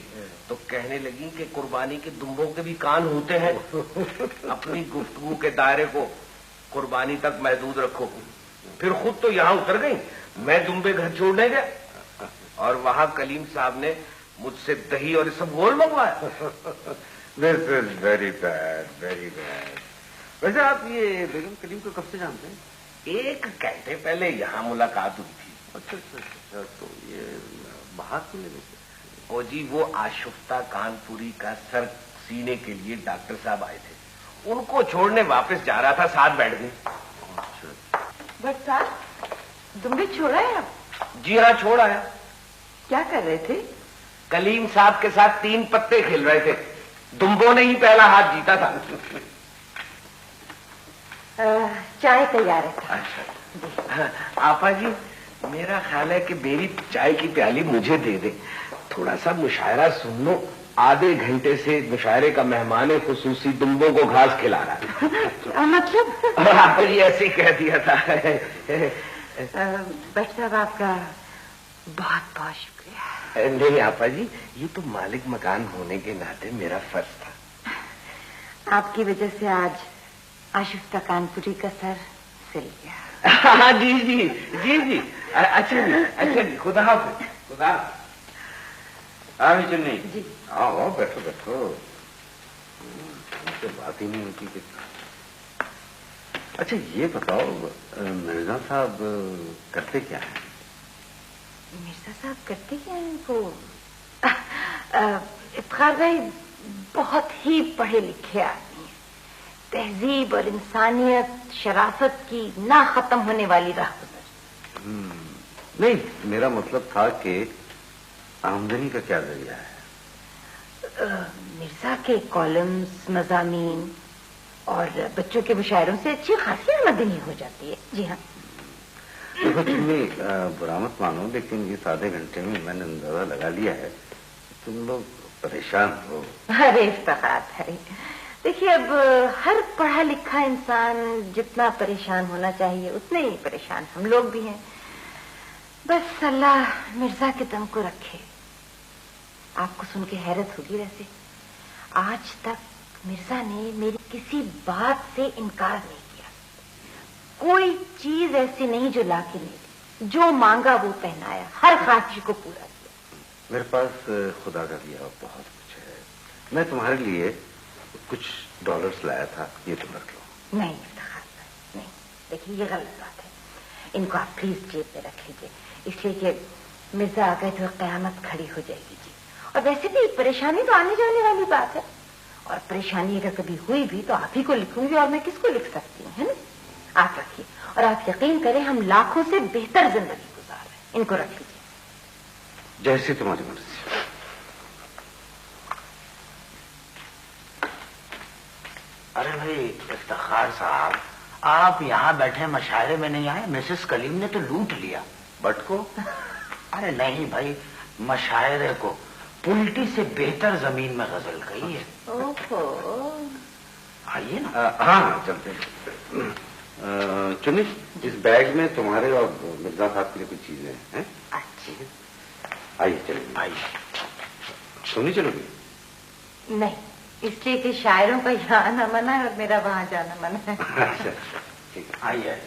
تو کہنے لگی کہ قربانی کے دمبوں کے بھی کان ہوتے ہیں. اپنی گفتگو کے دائرے کو قربانی تک محدود رکھو. پھر خود تو یہاں اتر گئی. میں دمبے گھر چھوڑنے گیا اور وہاں کلیم صاحب نے مجھ سے دہی اور سب گول منگوایا. This is very bad very bad. ویسے آپ یہ بیگم کلیم کو کب سے جانتے ہیں؟ 1 گھنٹے پہلے یہاں ملاقات ہوئی تھی. اچھا اچھا اچھا. تو یہ باہر کو لے گئے؟ او جی وہ آشفتہ کانپوری کا سر سینے کے لیے ڈاکٹر صاحب آئے تھے. ان کو چھوڑنے واپس جا رہا تھا. ساتھ بیٹھ گئی. بٹ صاحب دمبے چھوڑا ہے آپ؟ جی ہاں چھوڑ آیا. کیا کر رہے تھے؟ کلیم صاحب کے ساتھ 3 پتے کھیل رہے تھے. دمبوں نے ہی پہلا ہاتھ جیتا تھا. چائے تیار ہے. اچھا آپا جی میرا خیال ہے کہ میری چائے کی پیالی مجھے دے دیں. تھوڑا سا مشاعرہ سن لو. آدھے گھنٹے سے مشاعرے کا مہمان خصوصی دمبوں کو گھاس کھلا رہا ہے. کیا مطلب؟ آپ نے ایسے ہی کہہ دیا تھا. بٹ صاحب آپ کا بہت بہت شکریہ. نہیں آپا جی یہ تو مالک مکان ہونے کے ناطے میرا فرض تھا. آپ کی وجہ سے آج آشفتہ کانپوری کا سر سل گیا. ہاں جی جی جی جی. اچھا جی خدا حافظ. خدا چلنی. جی آؤ بیٹھو بیٹھو. بات ہی نہیں ہوتی کہ. اچھا یہ بتاؤ مرزا صاحب کرتے کیا ہیں؟ مرزا صاحب کرتے کیا ہیں؟ وہ افتخار بھائی بہت ہی پڑھے لکھے آدمی ہیں. تہذیب اور انسانیت شرافت کی نہ ختم ہونے والی راہ گزر. نہیں میرا مطلب تھا کہ آمدنی کا کیا ذریعہ ہے؟ مرزا کے کالمز مضامین اور بچوں کے مشاعروں سے اچھی خاصی آمدنی ہو جاتی ہے. جی ہاں. دیکھو تمہیں برا مت مانو لیکن اس آدھے گھنٹے میں میں نے اندازہ لگا لیا ہے تم لوگ پریشان ہو. ارے افتخار بھائی دیکھیے اب ہر پڑھا لکھا انسان جتنا پریشان ہونا چاہیے اتنے ہی پریشان ہم لوگ بھی ہیں. بس اللہ مرزا کے دم کو رکھے. آپ کو سن کے حیرت ہوگی ویسے آج تک مرزا نے میری کسی بات سے انکار نہیں کیا. کوئی چیز ایسی نہیں جو لا کے لے لی. جو مانگا وہ پہنایا. ہر خواہش کو پورا کیا. میرے پاس خدا کا دیا بہت کچھ ہے. میں تمہارے لیے کچھ ڈالرز لایا تھا. یہ تم رکھ لو. نہیں نہیں دیکھیے یہ غلط بات ہے. ان کو آپ پلیز جیب میں رکھ لیجیے اس لیے کہ مرزا آ گئے تو قیامت کھڑی ہو جائے گی. جی اور ویسے بھی پریشانی تو آنے جانے والی بات ہے اور پریشانی اگر کبھی ہوئی بھی تو آپ ہی کو لکھوں گی اور میں کس کو لکھ سکتی ہوں ہے نا. آپ رکھیے اور آپ یقین کریں ہم لاکھوں سے بہتر زندگی ان کو رکھ لیجیے. جیسے تمہاری مرضی. ارے بھائی افتخار صاحب، آپ یہاں بیٹھے مشاعرے میں نہیں آئے؟ مسز کلیم نے تو لوٹ لیا. بٹ کو ارے نہیں بھائی، مشاعرے کو پلٹی سے بہتر زمین میں غزل کہی ہے. آئیے نا. ہاں چلتے ہیں. چنش، اس بیگ میں تمہارے اور مرزا صاحب کے لیے کچھ چیزیں ہیں. اچھا آئیے چلیں. آئیے. سونی چلو گی؟ نہیں، اس لیے کہ شاعروں کا یہاں آنا منع ہے اور میرا وہاں جانا منع ہے. اچھا ٹھیک ہے. آئیے.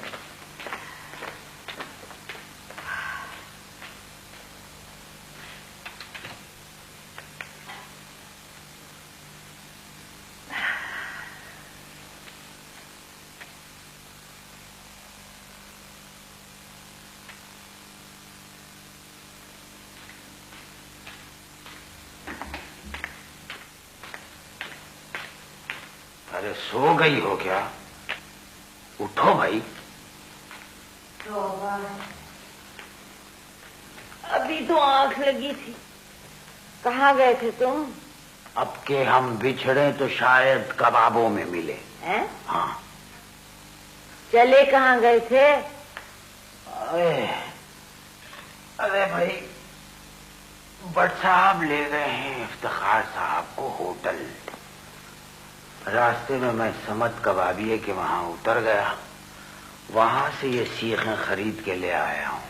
ارے سو گئی ہو کیا؟ اٹھو بھائی. ابھی تو آنکھ لگی تھی. کہاں گئے تھے تم؟ اب کہ ہم بچھڑے تو شاید کبابوں میں ملے. ہیں؟ ہاں. چلے کہاں گئے تھے؟ ارے بھائی بٹ صاحب لے گئے ہیں افتخار صاحب کو ہوٹل. راستے میں میں سمت کبابیے کے وہاں اتر گیا. وہاں سے یہ سیخیں خرید کے لے آیا ہوں.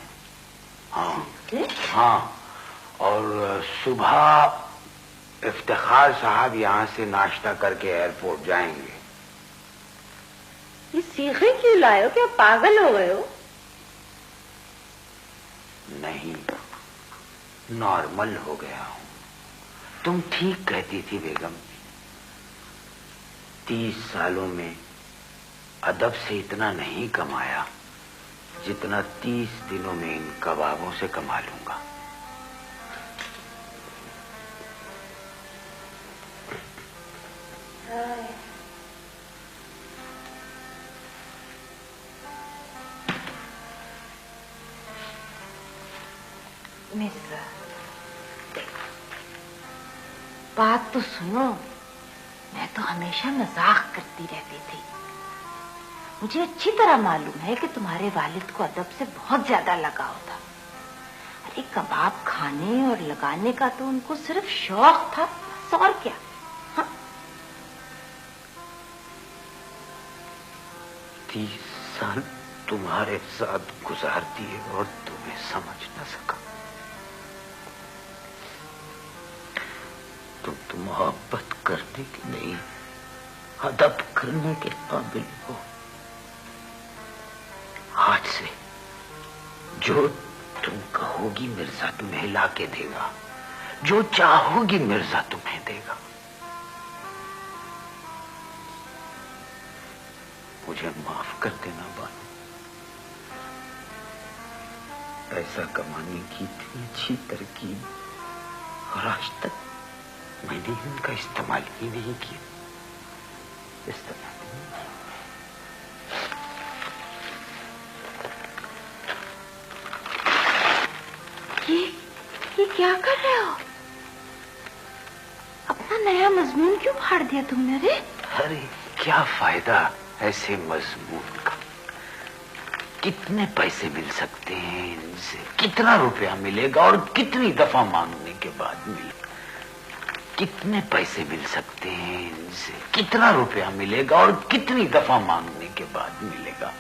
ہاں اور صبح افتخار صاحب یہاں سے ناشتہ کر کے ایئرپورٹ جائیں گے. یہ سیخیں کیوں لائے ہو؟ کیا پاگل ہو گئے ہو؟ نہیں، نارمل ہو گیا ہوں. تم ٹھیک کہتی تھی بیگم. 30 سالوں میں ادب سے اتنا نہیں کمایا جتنا 30 دنوں میں ان کبابوں سے کما لوں گا. مرزا، بات تو سنو. میں تو ہمیشہ مذاق کرتی رہتی تھی. مجھے اچھی طرح معلوم ہے کہ تمہارے والد کو ادب سے بہت زیادہ لگاؤ تھا. ارے کباب کھانے اور لگانے کا تو ان کو صرف شوق تھا، بس اور کیا. ہاں 30 سال تمہارے ساتھ گزار دیے اور تمہیں سمجھ نہ سکا. تم تو محبت کرنے کے نہیں، ادب کرنے کے قابل ہو. آج سے جو تم کہو گی مرزا تمہیں لا کے دے گا، جو چاہو گی مرزا تمہیں دے گا. مجھے معاف کر دینا بانو. پیسہ کمانے کی اتنی اچھی ترکیب اور آج تک میں نے ان کا استعمال ہی نہیں کیا. یہ کیا کر رہے ہو؟ اپنا نیا مضمون کیوں پھاڑ دیا تم نے؟ ارے کیا فائدہ ایسے مضمون کا؟ کتنے پیسے مل سکتے ہیں ان سے؟ کتنا روپیہ ملے گا اور کتنی دفعہ مانگنے کے بعد ملے گا؟ کتنے پیسے مل سکتے ہیں ان سے؟ کتنا روپیہ ملے گا اور کتنی دفعہ مانگنے کے بعد ملے گا؟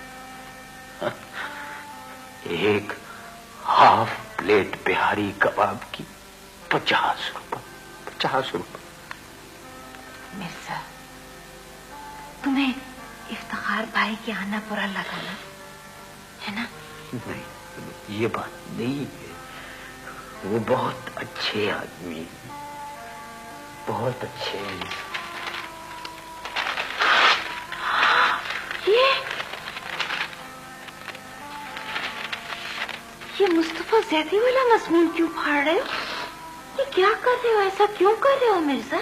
ایک ہاف پلیٹ بہاری کباب کی 50 روپے. 50 روپے. مرزا، تمہیں افتخار بھائی کے آنا برا لگا نا، ہے نا؟ نہیں، یہ بات نہیں ہے. وہ بہت اچھے آدمی ہیں، بہت اچھے ہیں. یہ مصطفیٰ زیدی والا مضمون کیوں پھاڑ رہے ہو؟ یہ کیا کر رہے ہو؟ ایسا کیوں کر رہے ہو مرزا؟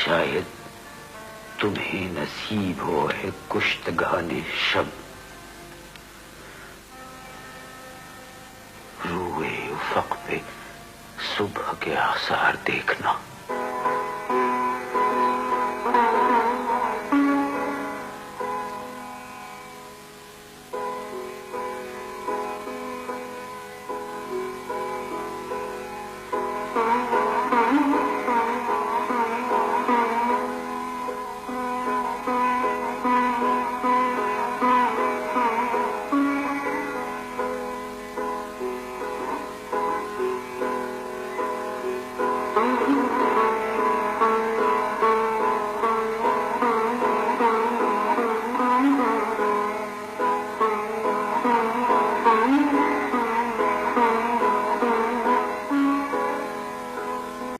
شاید تمہیں نصیب ہو ہے کشتگان شب، روئے افق پہ صبح کے آثار دیکھنا۔